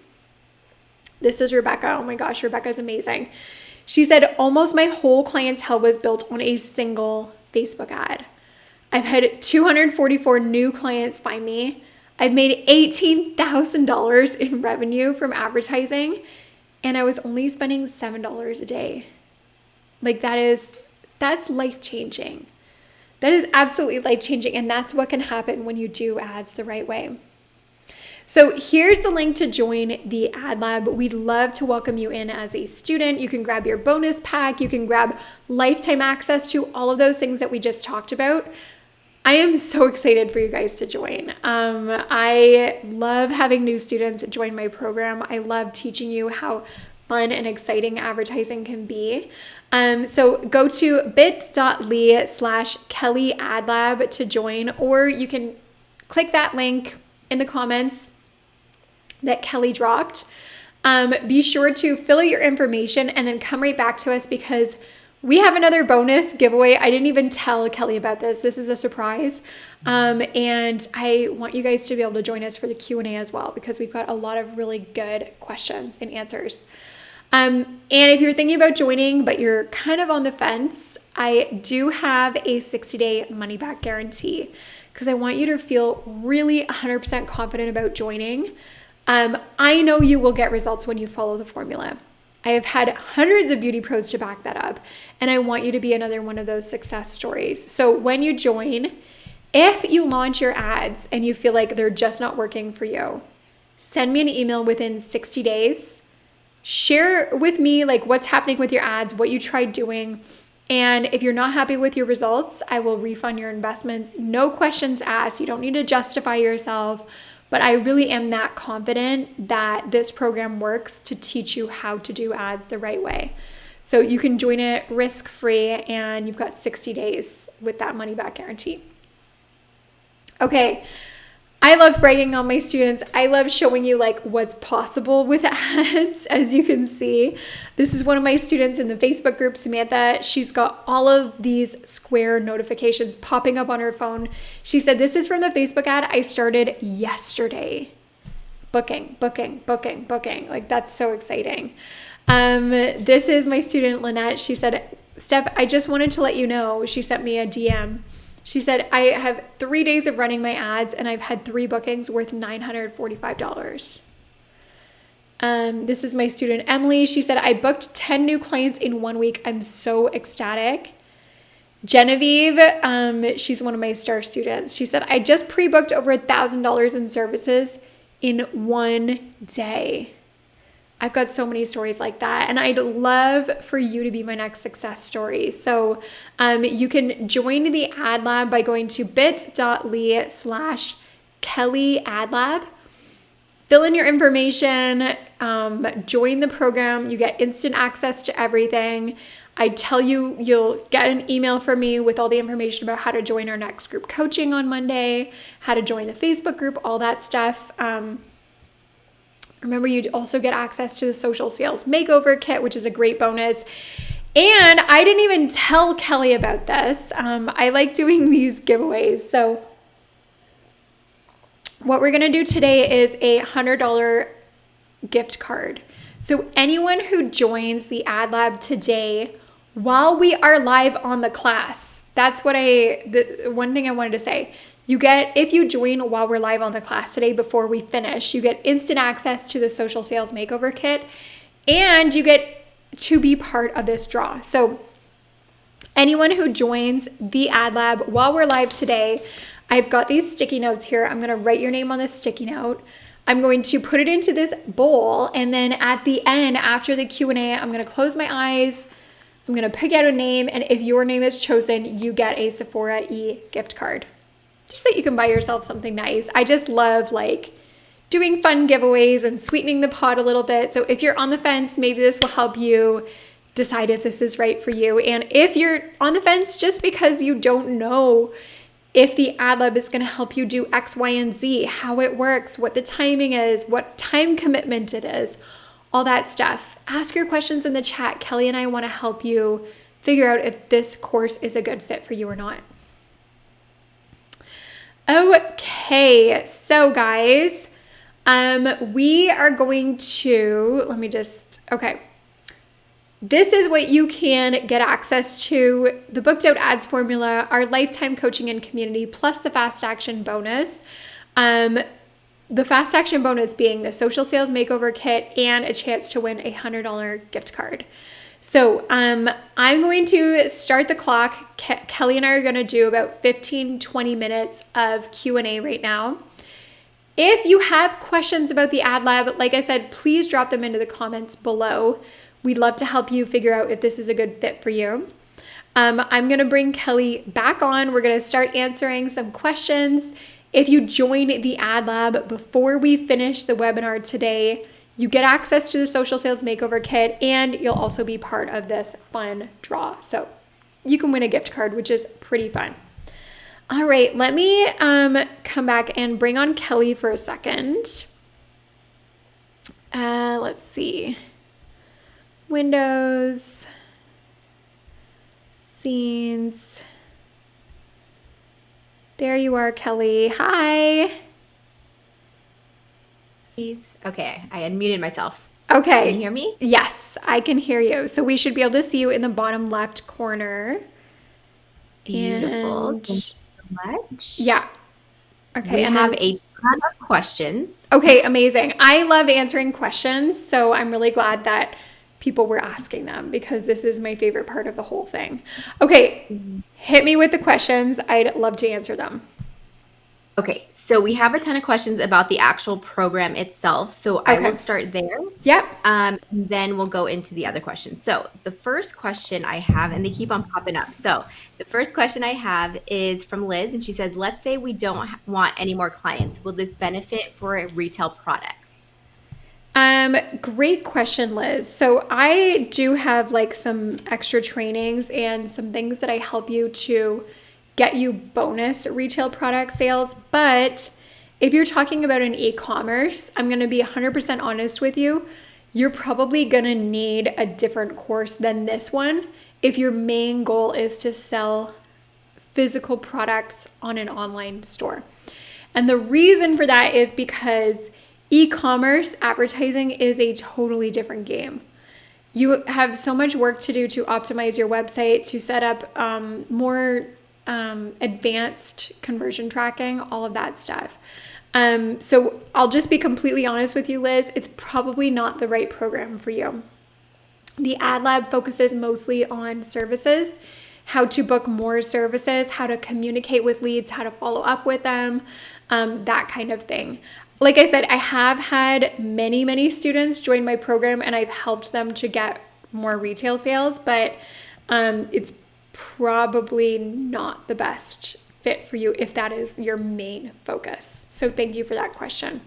A: This is Rebecca. Oh my gosh, Rebecca's amazing. She said, almost my whole clientele was built on a single Facebook ad. I've had 244 new clients find me. I've made $18,000 in revenue from advertising, and I was only spending $7 a day. Like that's life-changing. That is absolutely life-changing, and that's what can happen when you do ads the right way. So here's the link to join the Ad Lab. We'd love to welcome you in as a student. You can grab your bonus pack. You can grab lifetime access to all of those things that we just talked about. I am so excited for you guys to join. I love having new students join my program. I love teaching you how fun and exciting advertising can be. So go to bit.ly/KellyAdLab to join, or you can click that link in the comments that Kelly dropped. Be sure to fill out your information and then come right back to us because we have another bonus giveaway. I didn't even tell Kelly about this. This is a surprise. And I want you guys to be able to join us for the Q&A as well because we've got a lot of really good questions and answers. And if you're thinking about joining, but you're kind of on the fence, I do have a 60-day money-back guarantee because I want you to feel really 100% confident about joining. I know you will get results when you follow the formula. I have had hundreds of beauty pros to back that up, and I want you to be another one of those success stories. So when you join, if you launch your ads and you feel like they're just not working for you, send me an email within 60 days. Share with me like what's happening with your ads, what you tried doing. And if you're not happy with your results, I will refund your investments. No questions asked. You don't need to justify yourself. But I really am that confident that this program works to teach you how to do ads the right way. So you can join it risk-free and you've got 60 days with that money back guarantee. Okay. I love bragging on my students. I love showing you like what's possible with ads. As you can see, this is one of my students in the Facebook group, Samantha. She's got all of these square notifications popping up on her phone. She said, this is from the Facebook ad I started yesterday. Booking. Like that's so exciting. This is my student, Lynette. She said, Steph, I just wanted to let you know, she sent me a DM. She said, I have 3 days of running my ads and I've had 3 bookings worth $945. This is my student, Emily. She said, I booked 10 new clients in 1 week. I'm so ecstatic. Genevieve, she's one of my star students. She said, I just pre-booked over $1,000 in services in 1 day. I've got so many stories like that, and I'd love for you to be my next success story. So you can join the Ad Lab by going to bit.ly/KellyAdLab. Fill in your information, join the program. You get instant access to everything. I tell you, you'll get an email from me with all the information about how to join our next group coaching on Monday, how to join the Facebook group, all that stuff. Remember, you also get access to the social sales makeover kit, which is a great bonus. And I didn't even tell Kelly about this. I like doing these giveaways. So what we're going to do today is a $100 gift card. So anyone who joins the Ad Lab today while we are live on the class, that's what the one thing I wanted to say. If you join while we're live on the class today before we finish, you get instant access to the Social Sales Makeover Kit, and you get to be part of this draw. So anyone who joins the Ad Lab while we're live today, I've got these sticky notes here. I'm going to write your name on this sticky note. I'm going to put it into this bowl, and then at the end, after the Q&A, I'm going to close my eyes. I'm going to pick out a name, and if your name is chosen, you get a Sephora gift card. Just so you can buy yourself something nice. I just love like doing fun giveaways and sweetening the pot a little bit. So if you're on the fence, maybe this will help you decide if this is right for you. And if you're on the fence just because you don't know if the Ad Lab is going to help you do X, Y, and Z, how it works, what the timing is, what time commitment it is, all that stuff, ask your questions in the chat. Kelly and I want to help you figure out if this course is a good fit for you or not. Okay, so guys, we are going to, this is what you can get access to: the booked out ads formula, our lifetime coaching and community, plus the fast action bonus. The fast action bonus being the Social Sales Makeover Kit and a chance to win a $100 gift card. So I'm going to start the clock. Kelly and I are going to do about 15-20 minutes of Q&A right now. If you have questions about the Ad Lab, like I said, please drop them into the comments below. We'd love to help you figure out if this is a good fit for you. I'm going to bring Kelly back on. We're going to start answering some questions. If you join the Ad Lab before we finish the webinar today, you get access to the Social Sales Makeover Kit, and you'll also be part of this fun draw. So you can win a gift card, which is pretty fun. All right, let me come back and bring on Kelly for a second. Let's see. Windows, scenes. There you are, Kelly. Hi.
B: Okay, I unmuted myself.
A: Okay.
B: Can you hear me?
A: Yes, I can hear you. So we should be able to see you in the bottom left corner.
B: Beautiful.
A: And
B: thank you so much.
A: Yeah. Okay.
B: We
A: and
B: have
A: then,
B: a ton of questions.
A: Okay, amazing. I love answering questions, so I'm really glad that people were asking them because this is my favorite part of the whole thing. Okay, hit me with the questions. I'd love to answer them.
B: Okay, so we have a ton of questions about the actual program itself. So I will start there.
A: Yep.
B: And then we'll go into the other questions. So the first question I have, and they keep on popping up. So the first question I have is from Liz, and she says, let's say we don't want any more clients. Will this benefit for retail products?
A: Great question, Liz. So I do have like some extra trainings and some things that I help you to get you bonus retail product sales. But if you're talking about an e-commerce, I'm going to be 100% honest with you. You're probably going to need a different course than this one if your main goal is to sell physical products on an online store. And the reason for that is because e-commerce advertising is a totally different game. You have so much work to do to optimize your website, to set up more advanced conversion tracking, all of that stuff. So I'll just be completely honest with you, Liz. It's probably not the right program for you. The Ad Lab focuses mostly on services, how to book more services, how to communicate with leads, how to follow up with them, that kind of thing. Like I said, I have had many, many students join my program and I've helped them to get more retail sales, but it's probably not the best fit for you if that is your main focus. So thank you for that question.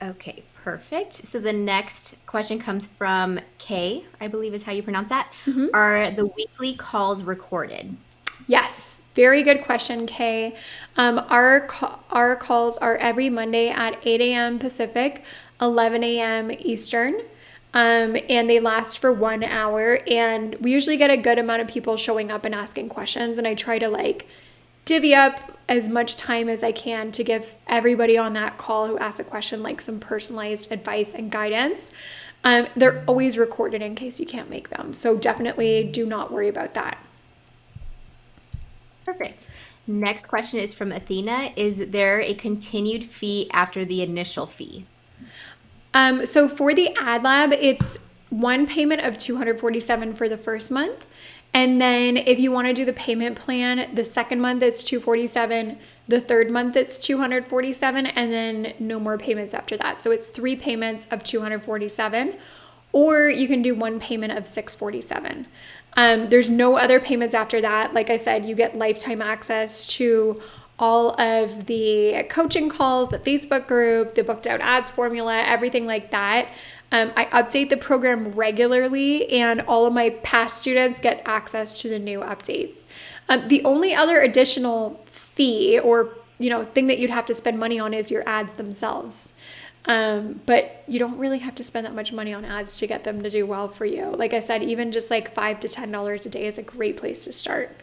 B: Okay, perfect. So the next question comes from Kay, I believe is how you pronounce that. Mm-hmm. Are the weekly calls recorded?
A: Yes, very good question, Kay. Our calls are every Monday at 8 a.m. Pacific, 11 a.m. Eastern. And they last for 1 hour, and we usually get a good amount of people showing up and asking questions, and I try to divvy up as much time as I can to give everybody on that call who asks a question like some personalized advice and guidance. They're always recorded in case you can't make them. So definitely do not worry about that.
B: Perfect. Next question is from Athena. Is there a continued fee after the initial fee?
A: So for the Ad Lab, it's one payment of $247 for the first month. And then if you want to do the payment plan, the second month it's $247, the third month it's $247, and then no more payments after that. So it's 3 payments of $247, or you can do one payment of $647. There's no other payments after that. Like I said, you get lifetime access to all of the coaching calls, the Facebook group, the booked out ads formula, everything like that. I update the program regularly, and all of my past students get access to the new updates. The only other additional fee or thing that you'd have to spend money on is your ads themselves. But you don't really have to spend that much money on ads to get them to do well for you. Like I said, even just like $5 to $10 a day is a great place to start.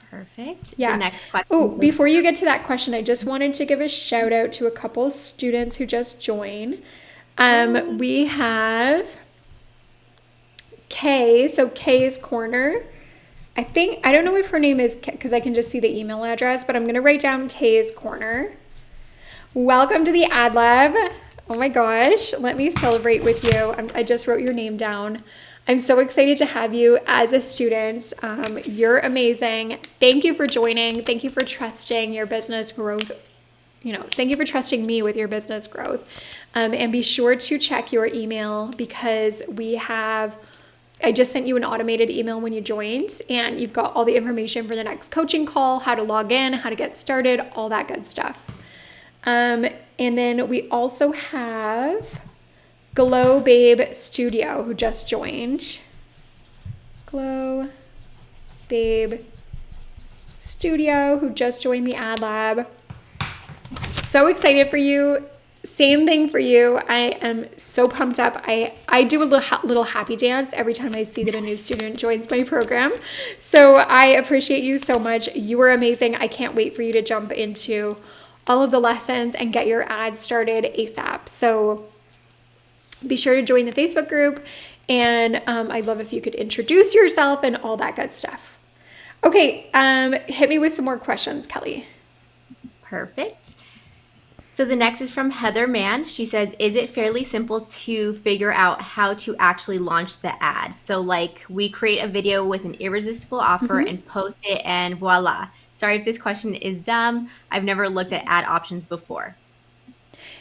B: Perfect.
A: Yeah.
B: The next question.
A: Oh, before you get to that question, I just wanted to give a shout out to a couple of students who just joined. We have Kay. So Kay's Corner. I don't know if her name is, because I can just see the email address, but I'm going to write down Kay's Corner. Welcome to the Ad Lab. Oh my gosh. Let me celebrate with you. I just wrote your name down. I'm so excited to have you as a student. You're amazing. Thank you for joining. Thank you for trusting your business growth. Thank you for trusting me with your business growth. And be sure to check your email, because I just sent you an automated email when you joined, and you've got all the information for the next coaching call, how to log in, how to get started, all that good stuff. And then we also have 𝗲𝗏𝗵𝗲 Studio, who just joined. 𝗲𝗏𝗵𝗲 Studio, who just joined the Ad Lab. So excited for you. Same thing for you. I am so pumped up. I do a little happy dance every time I see that a new student joins my program. So I appreciate you so much. You are amazing. I can't wait for you to jump into all of the lessons and get your ads started ASAP. So be sure to join the Facebook group, and I'd love if you could introduce yourself and all that good stuff. Okay, hit me with some more questions, Kelly.
B: Perfect. So the next is from Heather Mann. She says, is it fairly simple to figure out how to actually launch the ad? So like we create a video with an irresistible offer and post it, and voila. Sorry if this question is dumb. I've never looked at ad options before.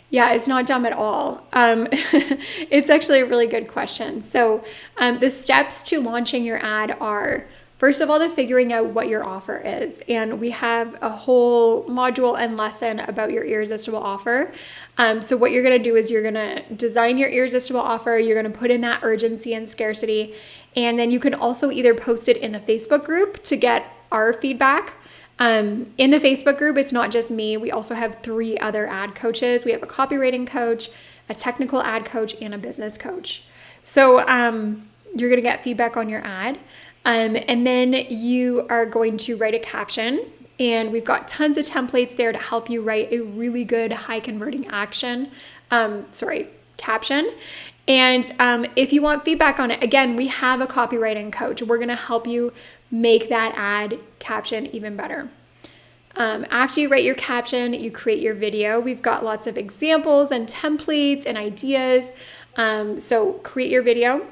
A: Yeah, it's not dumb at all. It's actually a really good question. So the steps to launching your ad are, first of all, to figuring out what your offer is. And we have a whole module and lesson about your irresistible offer. So what you're going to do is you're going to design your irresistible offer. You're going to put in that urgency and scarcity. And then you can also either post it in the Facebook group to get our feedback. In the Facebook group, it's not just me. We also have 3 other ad coaches. We have a copywriting coach, a technical ad coach, and a business coach. So you're going to get feedback on your ad. And then you are going to write a caption. And we've got tons of templates there to help you write a really good high converting caption. And if you want feedback on it, again, we have a copywriting coach. We're going to help you make that ad caption even better. After you write your caption, you create your video. We've got lots of examples and templates and ideas. So create your video.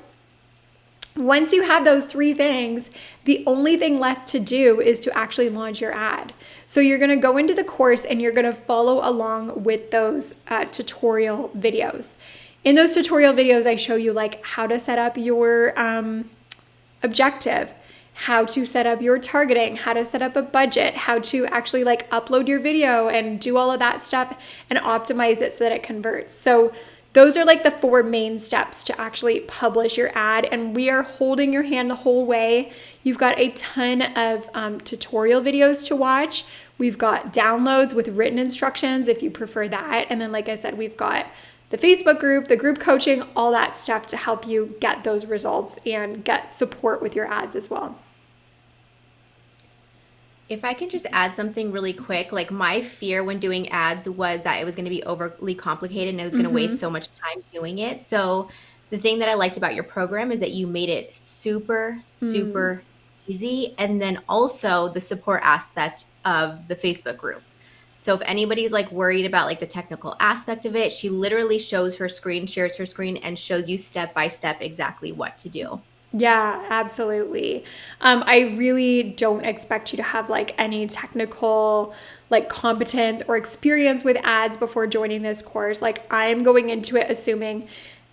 A: Once you have those 3 things, the only thing left to do is to actually launch your ad. So you're going to go into the course and you're going to follow along with those tutorial videos. In those tutorial videos, I show you like how to set up your objective, how to set up your targeting, how to set up a budget, how to actually like upload your video and do all of that stuff and optimize it so that it converts. So those are like the 4 main steps to actually publish your ad, and we are holding your hand the whole way. You've got a ton of tutorial videos to watch. We've got downloads with written instructions if you prefer that. And then, like I said, we've got the Facebook group, the group coaching, all that stuff to help you get those results and get support with your ads as well.
B: If I can just add something really quick, like my fear when doing ads was that it was going to be overly complicated and I was going to waste so much time doing it. So the thing that I liked about your program is that you made it super, super easy. And then also the support aspect of the Facebook group. So if anybody's like worried about like the technical aspect of it, she literally shows her screen, shares her screen, and shows you step by step exactly what to do.
A: Yeah, absolutely. I really don't expect you to have like any technical like competence or experience with ads before joining this course. Like I'm going into it assuming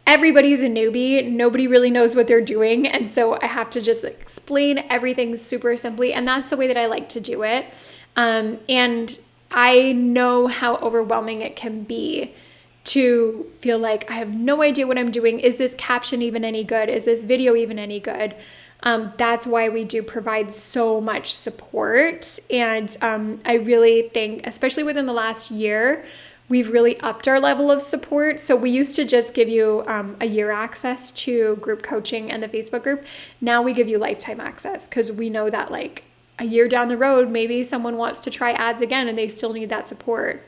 A: everybody's a newbie. Nobody really knows what they're doing. And so I have to just explain everything super simply. And that's the way that I like to do it. And I know how overwhelming it can be to feel like I have no idea what I'm doing. Is this caption even any good? Is this video even any good? That's why we do provide so much support. And I really think, especially within the last year, we've really upped our level of support. So we used to just give you a year access to group coaching and the Facebook group. Now we give you lifetime access because we know that like a year down the road, maybe someone wants to try ads again and they still need that support.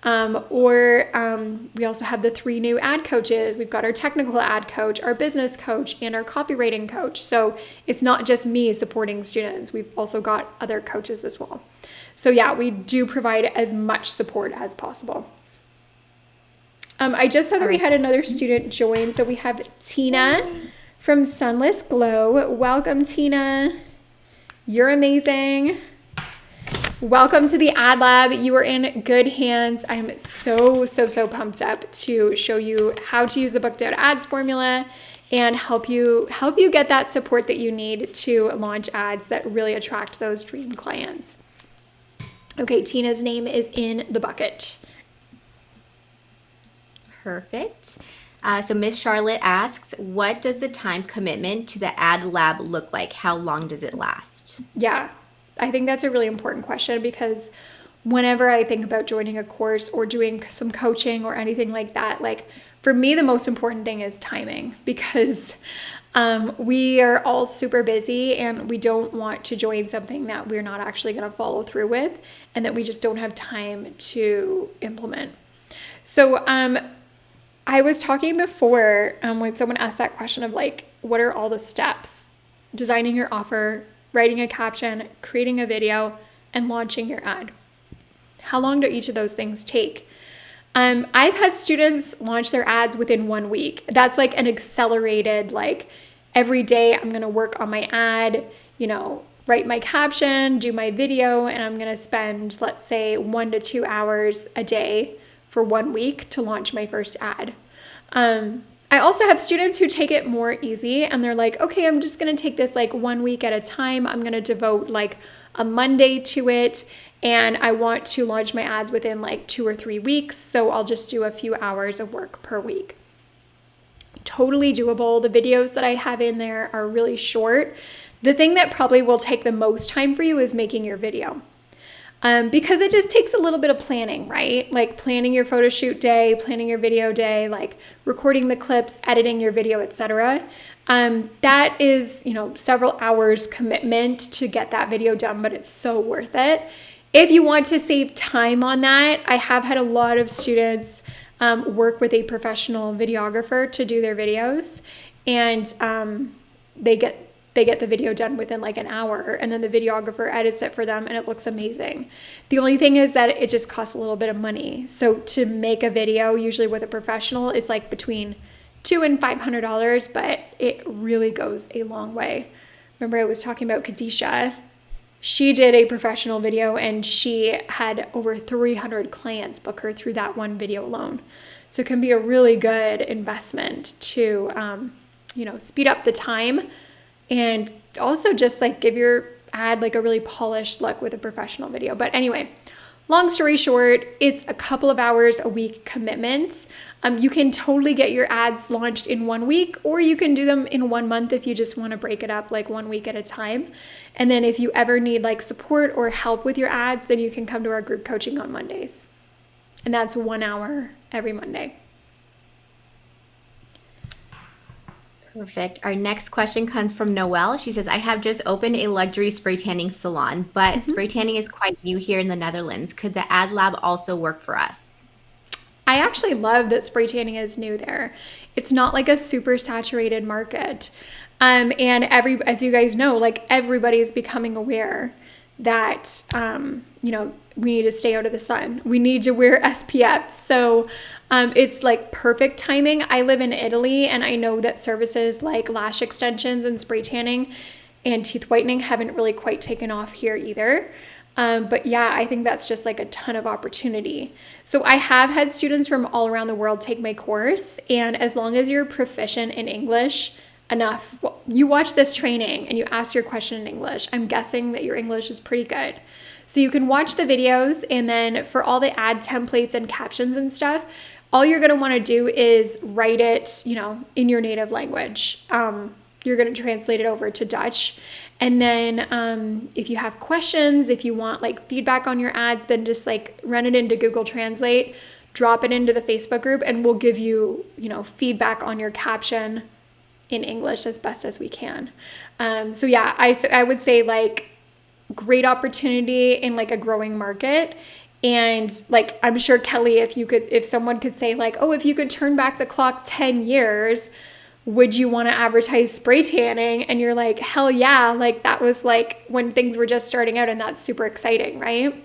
A: We also have the 3 new ad coaches. We've got our technical ad coach, our business coach, and our copywriting coach. So it's not just me supporting students. We've also got other coaches as well. So yeah, we do provide as much support as possible. I just saw that we had another student join. So we have Tina from Sunless Glow. Welcome, Tina. You're amazing. Welcome to the Ad Lab. You are in good hands. I'm so pumped up to show you how to use the booked out ads formula and help you get that support that you need to launch ads that really attract those dream clients. Okay, Tina's name is in the bucket.
B: Perfect. So Miss Charlotte asks, what does the time commitment to the ad lab look like? How long does it last?
A: Yeah, I think that's a really important question because whenever I think about joining a course or doing some coaching or anything like that, like for me, the most important thing is timing because we are all super busy and we don't want to join something that we're not actually going to follow through with and that we just don't have time to implement. So I was talking before when someone asked that question of like, what are all the steps? Designing your offer, writing a caption, creating a video, and launching your ad. How long do each of those things take? I've had students launch their ads within 1 week. That's like an accelerated, like every day I'm going to work on my ad, write my caption, do my video, and I'm going to spend, let's say, 1 to 2 hours a day for 1 week to launch my first ad. I also have students who take it more easy and they're like, okay, I'm just going to take this like 1 week at a time. I'm going to devote like a Monday to it. And I want to launch my ads within like 2 or 3 weeks. So I'll just do a few hours of work per week. Totally doable. The videos that I have in there are really short. The thing that probably will take the most time for you is making your video. Because it just takes a little bit of planning, right? Like planning your photo shoot day, planning your video day, like recording the clips, editing your video, etc. That is, several hours commitment to get that video done, but it's so worth it. If you want to save time on that, I have had a lot of students work with a professional videographer to do their videos, and they get the video done within like an hour, and then the videographer edits it for them and it looks amazing. The only thing is that it just costs a little bit of money. So to make a video, usually with a professional, is like between $200 and $500, but it really goes a long way. Remember I was talking about Khadijah. She did a professional video and she had over 300 clients book her through that one video alone. So it can be a really good investment to, speed up the time and also just like give your ad like a really polished look with a professional video. But anyway, long story short, it's a couple of hours a week commitments. You can totally get your ads launched in 1 week, or you can do them in 1 month if you just want to break it up like 1 week at a time. And then if you ever need like support or help with your ads, then you can come to our group coaching on Mondays. And that's 1 hour every Monday.
B: Perfect. Our next question comes from Noelle. She says, I have just opened a luxury spray tanning salon, but spray tanning is quite new here in the Netherlands. Could the 𝗏𝗏 also work for us?
A: I actually love that spray tanning is new there. It's not like a super saturated market. And as you guys know, like everybody's becoming aware that, we need to stay out of the sun. We need to wear SPF. So it's like perfect timing. I live in Italy and I know that services like lash extensions and spray tanning and teeth whitening haven't really quite taken off here either. But yeah, I think that's just like a ton of opportunity. So I have had students from all around the world take my course, and as long as you're proficient in English enough, well, you watch this training and you ask your question in English, I'm guessing that your English is pretty good. So you can watch the videos, and then for all the ad templates and captions and stuff, all you're going to want to do is write it, in your native language. You're going to translate it over to Dutch. And then if you have questions, if you want like feedback on your ads, then just like run it into Google Translate, drop it into the Facebook group, and we'll give you, feedback on your caption in English as best as we can. So yeah, I would say like great opportunity in like a growing market. And like, I'm sure Kelly, if someone could say like, oh, if you could turn back the clock 10 years, would you want to advertise spray tanning? And you're like, hell yeah. Like that was like when things were just starting out, and that's super exciting, right?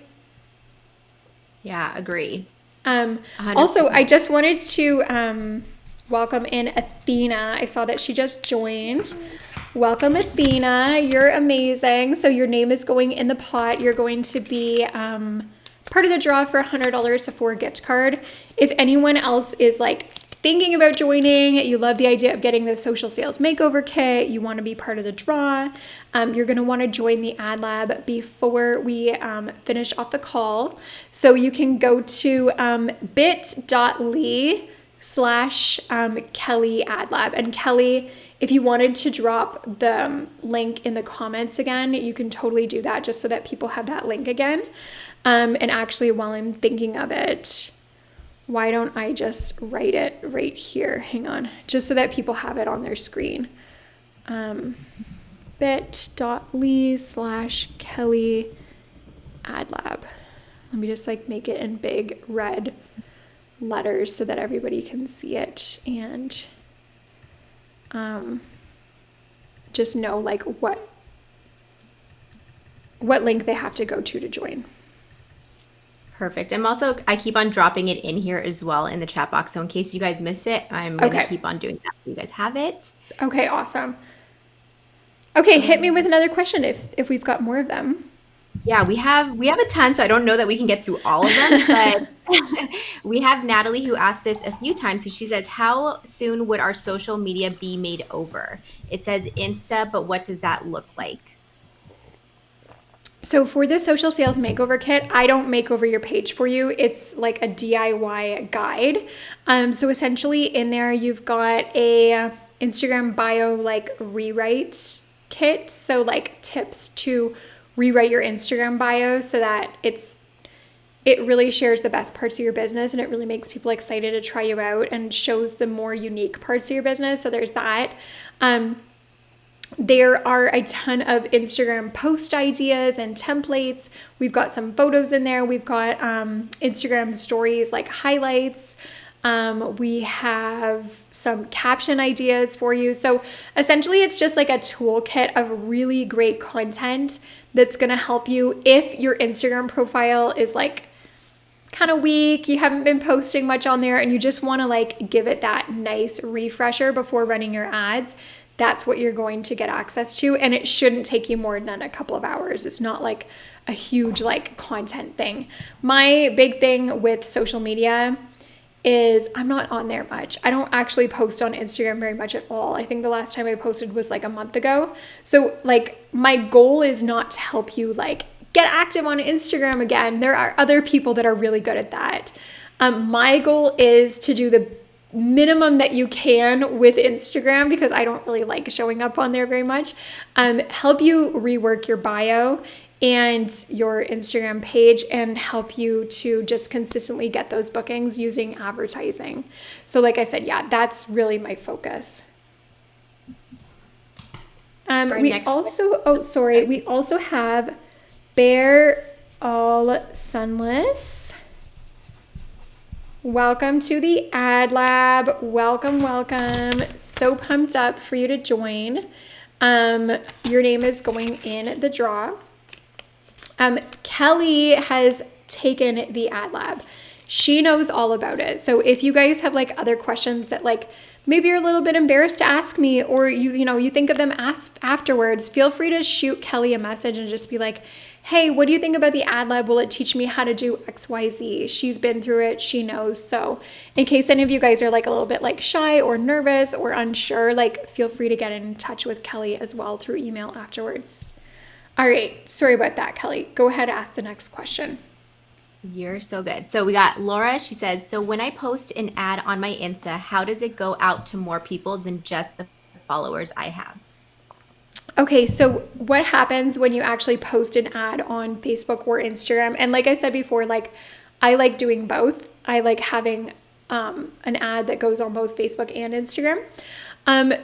B: Yeah, agree.
A: Also, I just wanted to welcome in Athena. I saw that she just joined. Welcome, Athena. You're amazing. So your name is going in the pot. You're going to be part of the draw for $100 Sephora gift card. If anyone else is like thinking about joining, you love the idea of getting the social sales makeover kit, you want to be part of the draw, you're going to want to join the ad lab before we finish off the call. So you can go to bit.ly/Kelly ad lab. And Kelly, if you wanted to drop the link in the comments again, you can totally do that just so that people have that link again. And actually, while I'm thinking of it, why don't I just write it right here? Hang on, just so that people have it on their screen. bit.ly/Kelly ad lab. Let me just like make it in big red letters so that everybody can see it, and just know like what link they have to go to join.
B: Perfect. I keep on dropping it in here as well in the chat box. So in case you guys miss it, I'm going to keep on doing that so you guys have it.
A: Okay, awesome. Okay, hit me with another question if we've got more of them.
B: Yeah, we have a ton, so I don't know that we can get through all of them, but we have Natalie who asked this a few times. So she says, how soon would our social media be made over? It says Insta, but what does that look like?
A: So for the social sales makeover kit, I don't make over your page for you. It's like a DIY guide. So essentially in there, you've got a Instagram bio like rewrite kit. So like tips to rewrite your Instagram bio so that it really shares the best parts of your business, and it really makes people excited to try you out and shows the more unique parts of your business. So there's that. There are a ton of Instagram post ideas and templates. We've got some photos in there. We've got Instagram stories like highlights. We have some caption ideas for you. So essentially it's just like a toolkit of really great content that's going to help you if your Instagram profile is like kind of weak, you haven't been posting much on there, and you just want to like give it that nice refresher before running your ads. That's what you're going to get access to, and it shouldn't take you more than a couple of hours. It's not like a huge like content thing. My big thing with social media is I'm not on there much. I don't actually post on Instagram very much at all. I think the last time I posted was like a month ago. So like my goal is not to help you like get active on Instagram again. There are other people that are really good at that. My goal is to do the minimum that you can with Instagram, because I don't really like showing up on there very much. Help you rework your bio and your Instagram page, and help you to just consistently get those bookings using advertising. So like I said, yeah, that's really my focus. We also, oh, sorry. We also have Bear All Sunless. Welcome to the Ad Lab. Welcome, welcome. So pumped up for you to join. Your name is going in the draw. Kelly has taken the Ad Lab. She knows all about it. So if you guys have like other questions that like maybe you're a little bit embarrassed to ask me, or you think of them afterwards, feel free to shoot Kelly a message and just be like, hey, what do you think about the Ad Lab? Will it teach me how to do XYZ? She's been through it. She knows. So in case any of you guys are like a little bit like shy or nervous or unsure, like feel free to get in touch with Kelly as well through email afterwards. All right. Sorry about that, Kelly. Go ahead and ask the next question.
B: You're so good. So we got Laura. She says, so when I post an ad on my Insta, how does it go out to more people than just the followers I have?
A: Okay, so what happens when you actually post an ad on Facebook or Instagram? And like I said before, like I like doing both. I like having an ad that goes on both Facebook and Instagram.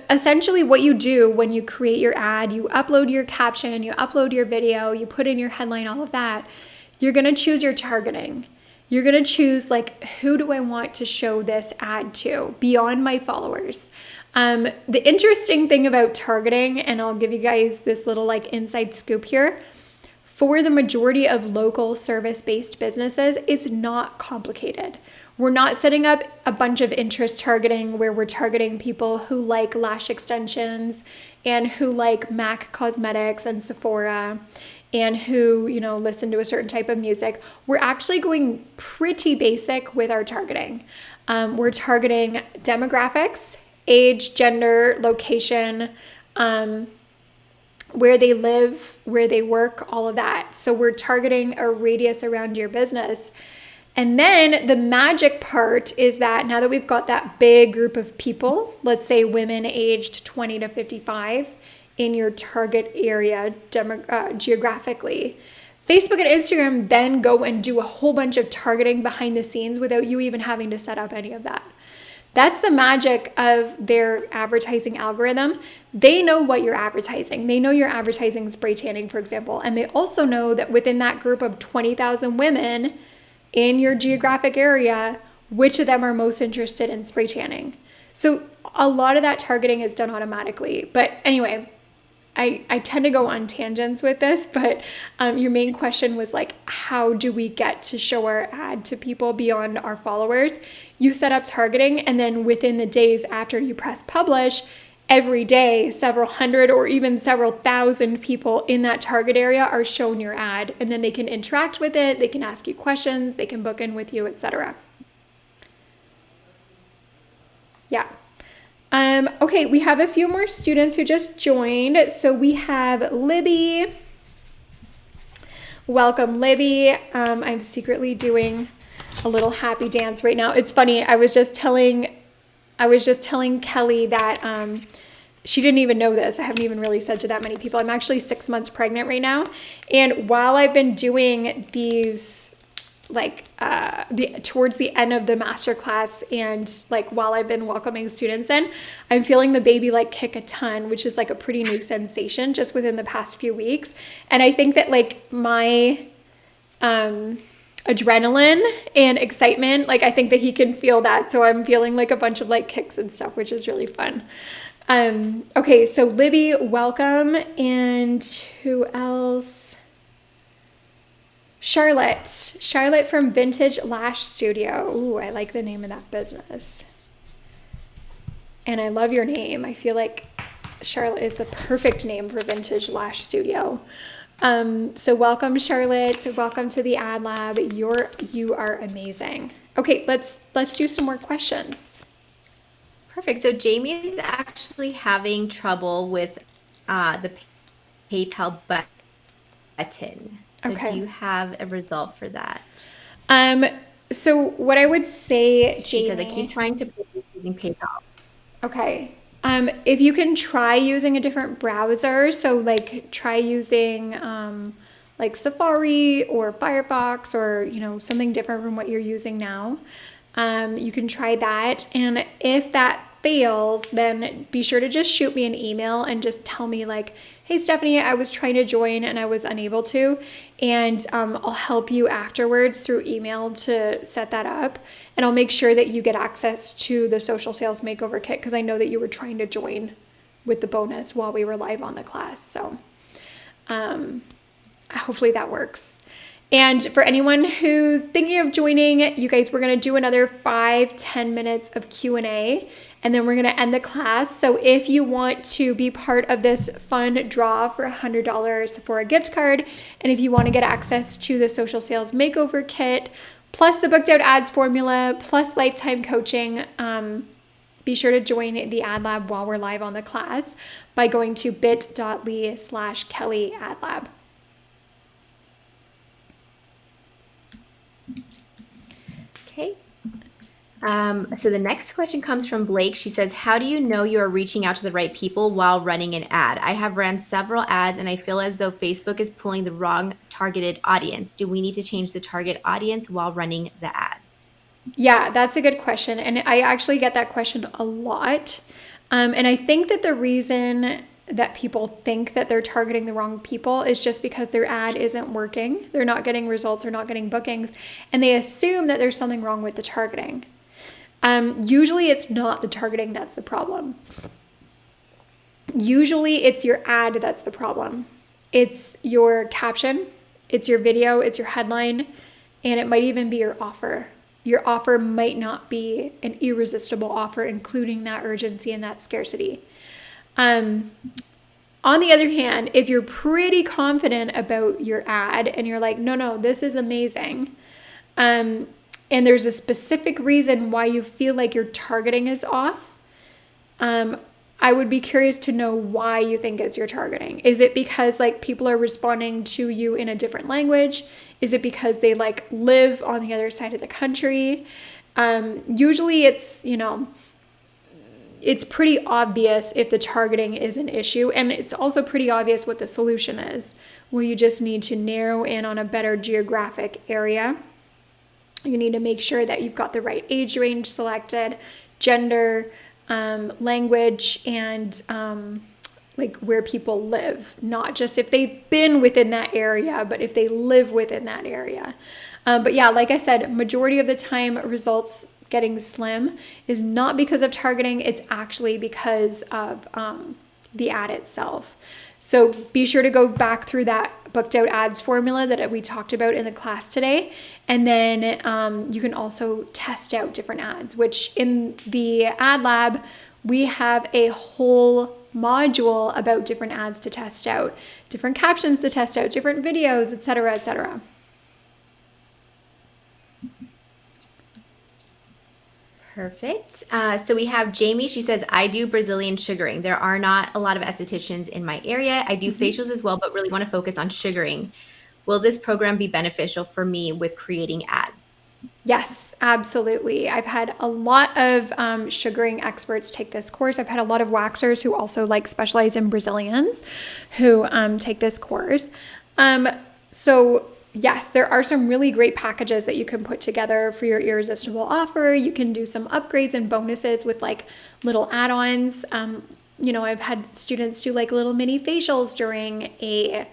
A: Essentially what you do when you create your ad, you upload your caption, you upload your video, you put in your headline, all of that. You're going to choose your targeting. You're going to choose like, who do I want to show this ad to beyond my followers? The interesting thing about targeting, and I'll give you guys this little like inside scoop here, for the majority of local service-based businesses, it's not complicated. We're not setting up a bunch of interest targeting where we're targeting people who like lash extensions and who like MAC Cosmetics and Sephora and who, listen to a certain type of music. We're actually going pretty basic with our targeting. We're targeting demographics, age, gender, location, where they live, where they work, all of that. So we're targeting a radius around your business. And then the magic part is that now that we've got that big group of people, let's say women aged 20 to 55 in your target area geographically, Facebook and Instagram then go and do a whole bunch of targeting behind the scenes without you even having to set up any of that. That's the magic of their advertising algorithm. They know what you're advertising. They know you're advertising spray tanning, for example. And they also know that within that group of 20,000 women in your geographic area, which of them are most interested in spray tanning. So a lot of that targeting is done automatically. But anyway, I tend to go on tangents with this, but your main question was like, how do we get to show our ad to people beyond our followers? You set up targeting, and then within the days after you press publish, every day, several hundred or even several thousand people in that target area are shown your ad, and then they can interact with it, they can ask you questions, they can book in with you, etc. Yeah. Okay, we have a few more students who just joined. So we have Libby. Welcome, Libby. I'm secretly doing a little happy dance right now. It's funny. I was just telling Kelly that she didn't even know this. I haven't even really said to that many people. I'm actually 6 months pregnant right now. And while I've been doing these towards the end of the masterclass and like while I've been welcoming students in, I'm feeling the baby like kick a ton, which is like a pretty new sensation just within the past few weeks. And I think that like my adrenaline and excitement, like I think that he can feel that. So I'm feeling like a bunch of like kicks and stuff, which is really fun. Okay, so Libby, welcome. And who else? Charlotte from Vintage Lash Studio. Ooh, I like the name of that business. And I love your name. I feel like Charlotte is the perfect name for Vintage Lash Studio. So welcome, Charlotte. Welcome to the Ad Lab. You are amazing. Okay, let's do some more questions.
B: Perfect. So Jamie is actually having trouble with the PayPal button. So
A: okay.
B: Do you have a result for that?
A: So what I would say, Jamie,
B: she says, I keep trying to pay using PayPal.
A: Okay. If you can try using a different browser, so like try using like Safari or Firefox or something different from what you're using now. You can try that, and if that fails, then be sure to just shoot me an email and just tell me like, hey, Stephanie, I was trying to join and I was unable to. And I'll help you afterwards through email to set that up. And I'll make sure that you get access to the Social Sales Makeover Kit because I know that you were trying to join with the bonus while we were live on the class. So hopefully that works. And for anyone who's thinking of joining, you guys, we're going to do another 5-10 minutes of Q&A, and then we're going to end the class. So if you want to be part of this fun draw for $100 for a gift card, and if you want to get access to the Social Sales Makeover Kit, plus the Booked Out Ads formula, plus lifetime coaching, be sure to join the Ad Lab while we're live on the class by going to bit.ly/KellyAdLab.
B: Okay. So the next question comes from Blake. She says, how do you know you are reaching out to the right people while running an ad? I have ran several ads and I feel as though Facebook is pulling the wrong targeted audience. Do we need to change the target audience while running the ads?
A: Yeah, that's a good question. And I actually get that question a lot. And I think that the reason that people think that they're targeting the wrong people is just because their ad isn't working. They're not getting results, they're not getting bookings, and they assume that there's something wrong with the targeting. Usually it's not the targeting that's the problem. Usually it's your ad that's the problem. It's your caption, it's your video, it's your headline, and it might even be your offer. Your offer might not be an irresistible offer, including that urgency and that scarcity. On the other hand, if you're pretty confident about your ad and you're like, no, this is amazing, and there's a specific reason why you feel like your targeting is off, I would be curious to know why you think it's your targeting. Is it because like people are responding to you in a different language? Is it because they like live on the other side of the country? Usually it's, it's pretty obvious if the targeting is an issue, and it's also pretty obvious what the solution is, where you just need to narrow in on a better geographic area. You need to make sure that you've got the right age range selected, gender, language, and like where people live, not just if they've been within that area, but if they live within that area. But yeah, like I said, majority of the time results getting slim is not because of targeting, it's actually because of the ad itself. So be sure to go back through that Booked Out Ads formula that we talked about in the class today. And then you can also test out different ads, which in the Ad Lab, we have a whole module about different ads to test out, different captions to test out, different videos, etc., etc.
B: Perfect. So we have Jamie. She says, I do Brazilian sugaring. There are not a lot of estheticians in my area. I do facials as well, but really want to focus on sugaring. Will this program be beneficial for me with creating ads?
A: Yes, absolutely. I've had a lot of sugaring experts take this course. I've had a lot of waxers who also like specialize in Brazilians who take this course. So yes, there are some really great packages that you can put together for your irresistible offer. You can do some upgrades and bonuses with like little add-ons. I've had students do like little mini facials during a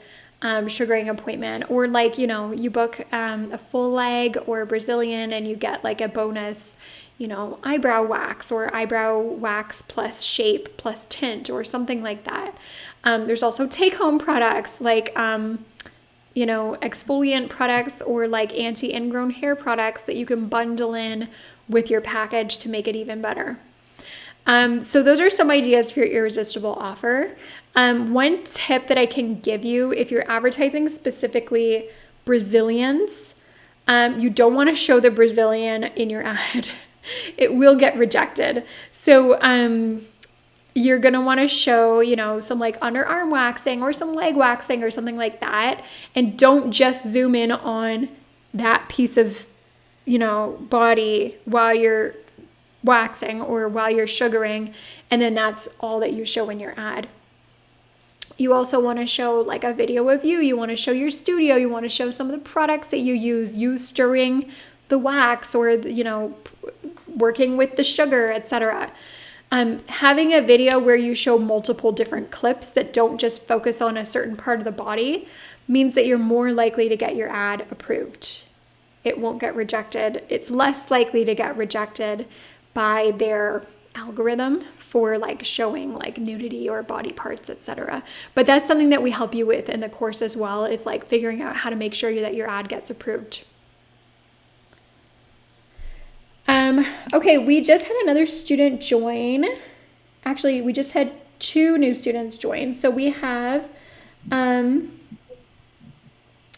A: sugaring appointment, or like, you book a full leg or Brazilian and you get like a bonus, eyebrow wax or eyebrow wax plus shape plus tint or something like that. There's also take-home products like exfoliant products or like anti-ingrown hair products that you can bundle in with your package to make it even better. So those are some ideas for your irresistible offer. One tip that I can give you, if you're advertising specifically Brazilians, you don't want to show the Brazilian in your ad. It will get rejected. So you're going to want to show, some like underarm waxing or some leg waxing or something like that. And don't just zoom in on that piece of, body while you're waxing or while you're sugaring. And then that's all that you show in your ad. You also want to show like a video of you. You want to show your studio. You want to show some of the products that you use, you stirring the wax or, working with the sugar, etc. Having a video where you show multiple different clips that don't just focus on a certain part of the body means that you're more likely to get your ad approved. It won't get rejected. It's less likely to get rejected by their algorithm for like showing like nudity or body parts, etc. But that's something that we help you with in the course as well, is like figuring out how to make sure that your ad gets approved. Okay, we just had another student join. Actually, we just had 2 new students join. So we have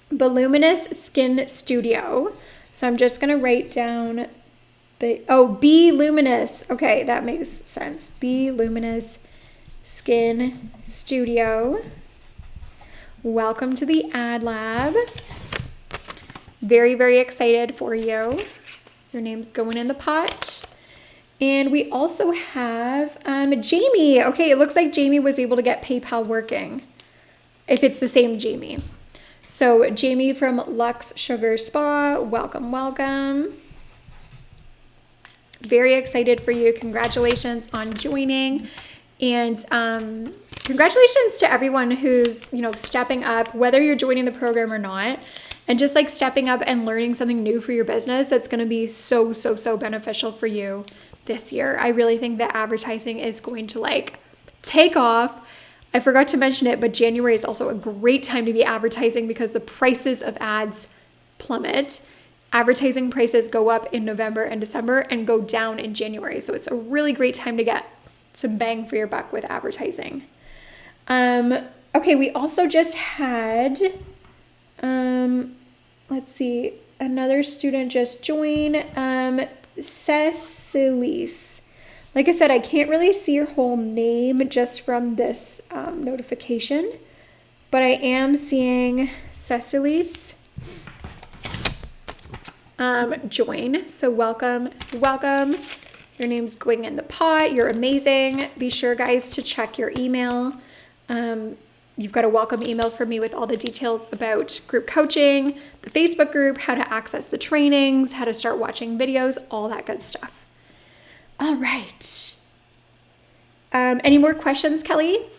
A: Voluminous Skin Studio. So I'm just gonna write down, 𝗵𝗚luminous. Okay, that makes sense. 𝗵𝗚luminous Skin Studio. Welcome to the Ad Lab. Very, very excited for you. Your name's going in the pot. And we also have Jamie. Okay, it looks like Jamie was able to get PayPal working, if it's the same Jamie. So Jamie from Lux Sugar Spa, welcome, welcome. Very excited for you. Congratulations on joining. And congratulations to everyone who's, stepping up, whether you're joining the program or not, and just like stepping up and learning something new for your business that's going to be so, so, so beneficial for you this year. I really think that advertising is going to like take off. I forgot to mention it, but January is also a great time to be advertising because the prices of ads plummet. Advertising prices go up in November and December and go down in January. So it's a really great time to get some bang for your buck with advertising. Okay, we also just had, let's see, another student just joined, 𝗧𝗵𝗲. Like I said, I can't really see your whole name just from this notification, but I am seeing 𝗧𝗵𝗲 join. So welcome, welcome. Your name's going in the pot. You're amazing. Be sure, guys, to check your email. You've got a welcome email from me with all the details about group coaching, the Facebook group, how to access the trainings, how to start watching videos, all that good stuff. All right. Any more questions, Kelly?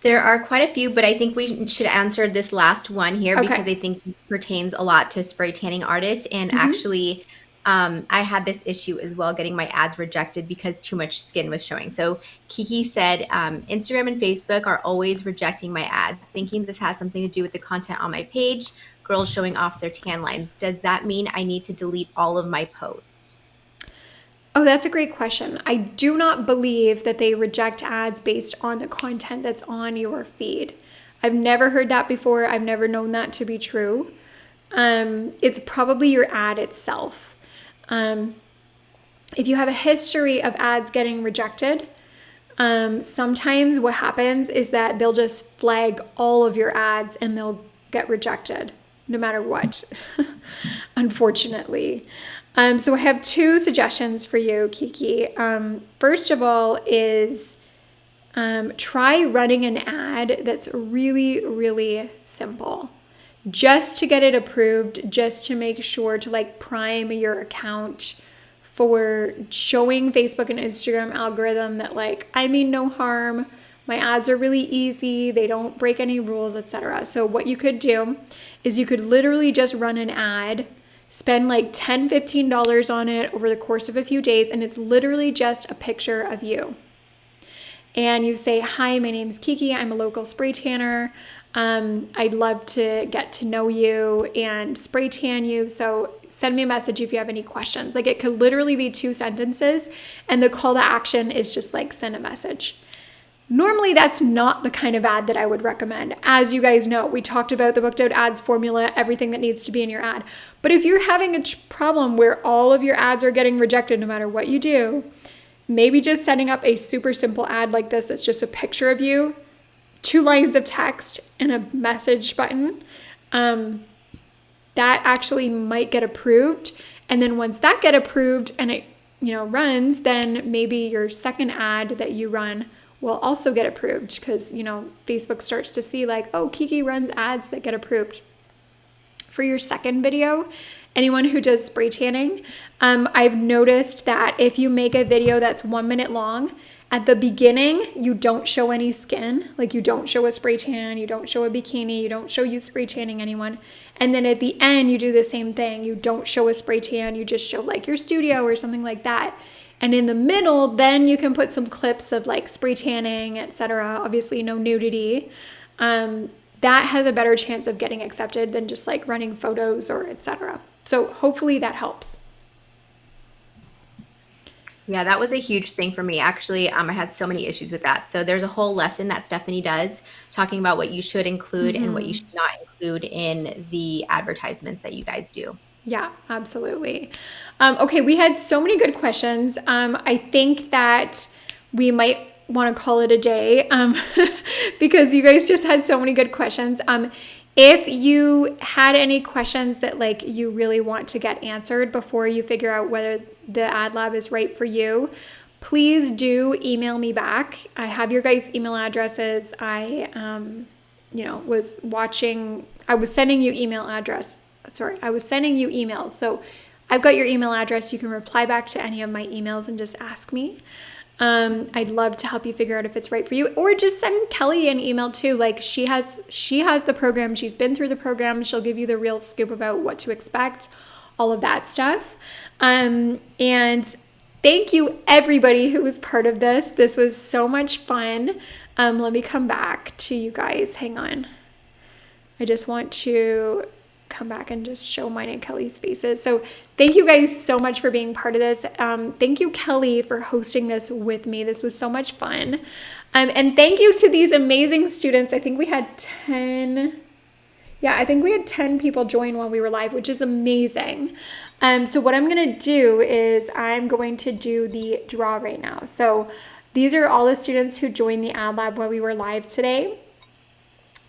B: There are quite a few, but I think we should answer this last one here because I think it pertains a lot to spray tanning artists. And actually, I had this issue as well, getting my ads rejected because too much skin was showing. So Kiki said, Instagram and Facebook are always rejecting my ads, thinking this has something to do with the content on my page, girls showing off their tan lines. Does that mean I need to delete all of my posts?
A: Oh, that's a great question. I do not believe that they reject ads based on the content that's on your feed. I've never heard that before. I've never known that to be true. It's probably your ad itself. If you have a history of ads getting rejected, sometimes what happens is that they'll just flag all of your ads and they'll get rejected no matter what, unfortunately. So I have 2 suggestions for you, Kiki. First of all is try running an ad that's really, really simple. Just to get it approved, just to make sure to like prime your account for showing Facebook and Instagram algorithm that like, I mean no harm, my ads are really easy, they don't break any rules, etc. So what you could do is you could literally just run an ad, spend like $10, $15 on it over the course of a few days, and it's literally just a picture of you. And you say, hi, my name's Kiki, I'm a local spray tanner. I'd love to get to know you and spray tan you. So send me a message if you have any questions. Like it could literally be 2 sentences and the call to action is just like send a message. Normally that's not the kind of ad that I would recommend. As you guys know, we talked about the booked out ads formula, everything that needs to be in your ad. But if you're having a problem where all of your ads are getting rejected no matter what you do, maybe just setting up a super simple ad like this that's just a picture of you, 2 lines of text and a message button, that actually might get approved. And then once that get approved and it runs, then maybe your second ad that you run will also get approved because Facebook starts to see like, oh, Kiki runs ads that get approved. For your second video, anyone who does spray tanning, I've noticed that if you make a video that's 1 minute long, at the beginning, you don't show any skin, like you don't show a spray tan, you don't show a bikini, you don't show you spray tanning anyone. And then at the end, you do the same thing. You don't show a spray tan, you just show like your studio or something like that. And in the middle, then you can put some clips of like spray tanning, etc. Obviously no nudity. That has a better chance of getting accepted than just like running photos or etc. So hopefully that helps.
B: Yeah, that was a huge thing for me. Actually, I had so many issues with that. So there's a whole lesson that Stephanie does talking about what you should include and what you should not include in the advertisements that you guys do.
A: Yeah, absolutely. Okay, we had so many good questions. I think that we might want to call it a day because you guys just had so many good questions. If you had any questions that like you really want to get answered before you figure out whether the ad lab is right for you, please do email me back. I have your guys' email addresses. I was sending you emails. So I've got your email address. You can reply back to any of my emails and just ask me. I'd love to help you figure out if it's right for you, or just send Kelly an email too. Like she has the program. She's been through the program. She'll give you the real scoop about what to expect, all of that stuff. And thank you everybody who was part of this. This was so much fun. Let me come back to you guys. Hang on. I just want to come back and just show mine and Kelly's faces. So thank you guys so much for being part of this. Thank you, Kelly, for hosting this with me. This was so much fun. And thank you to these amazing students. I think we had 10 people join while we were live, which is amazing. So what I'm going to do is I'm going to do the draw right now. So these are all the students who joined the ad lab while we were live today.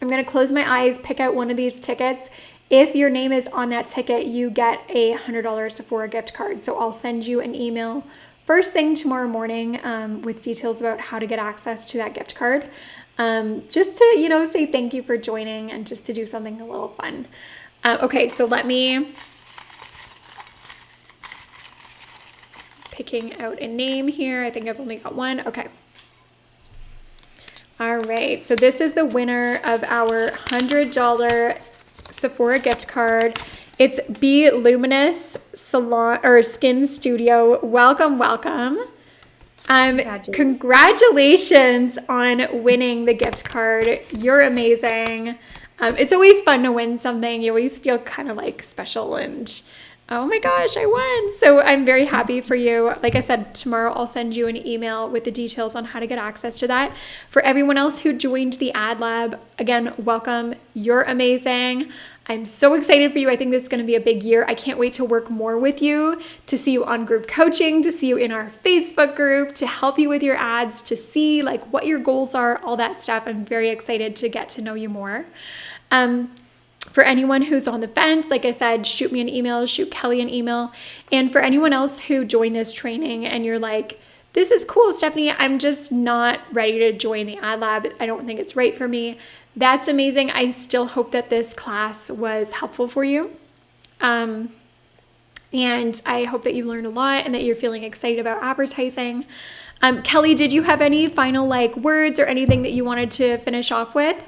A: I'm going to close my eyes, pick out one of these tickets. If your name is on that ticket, you get a $100 Sephora gift card. So I'll send you an email first thing tomorrow morning with details about how to get access to that gift card. Just to, say thank you for joining and just to do something a little fun. Okay, so let me picking out a name here. I think I've only got one. Okay. All right, so this is the winner of our $100 Sephora gift card. It's 𝗵𝗵𝗄 Salon or Skin Studio. Welcome. Congratulations on winning the gift card. You're amazing. It's always fun to win something. You always feel kind of like special and oh my gosh, I won. So I'm very happy for you. Like I said, tomorrow I'll send you an email with the details on how to get access to that. For everyone else who joined the ad lab, again, welcome. You're amazing. I'm so excited for you. I think this is going to be a big year. I can't wait to work more with you, to see you on group coaching, to see you in our Facebook group, to help you with your ads, to see like what your goals are, all that stuff. I'm very excited to get to know you more. For anyone who's on the fence, like I said, shoot me an email, shoot Kelly an email. And for anyone else who joined this training and you're like, this is cool, Stephanie, I'm just not ready to join the ad lab. I don't think it's right for me. That's amazing. I still hope that this class was helpful for you. And I hope that you learned a lot and that you're feeling excited about advertising. Kelly, did you have any final words or anything that you wanted to finish off with?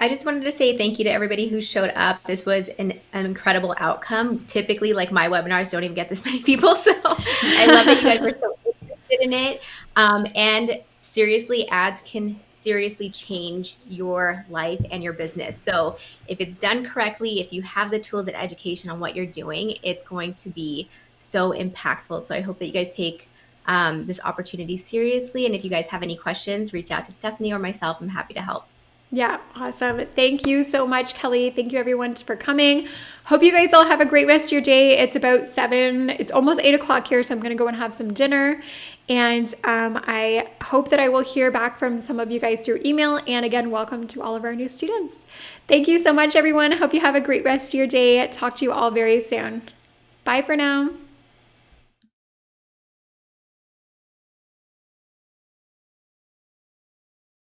B: I just wanted to say thank you to everybody who showed up. This was an incredible outcome. Typically, my webinars don't even get this many people, so I love that you guys were so interested in it. And seriously, ads can seriously change your life and your business. So if it's done correctly, if you have the tools and education on what you're doing, it's going to be so impactful. So I hope that you guys take this opportunity seriously. And if you guys have any questions, reach out to Stephanie or myself. I'm happy to help.
A: Yeah, awesome. Thank you so much, Kelly. Thank you everyone for coming. Hope you guys all have a great rest of your day. It's about 7, it's almost 8 o'clock here, so I'm going to go and have some dinner. And I hope that I will hear back from some of you guys through email. And again, welcome to all of our new students. Thank you so much, everyone. Hope you have a great rest of your day. Talk to you all very soon. Bye for now.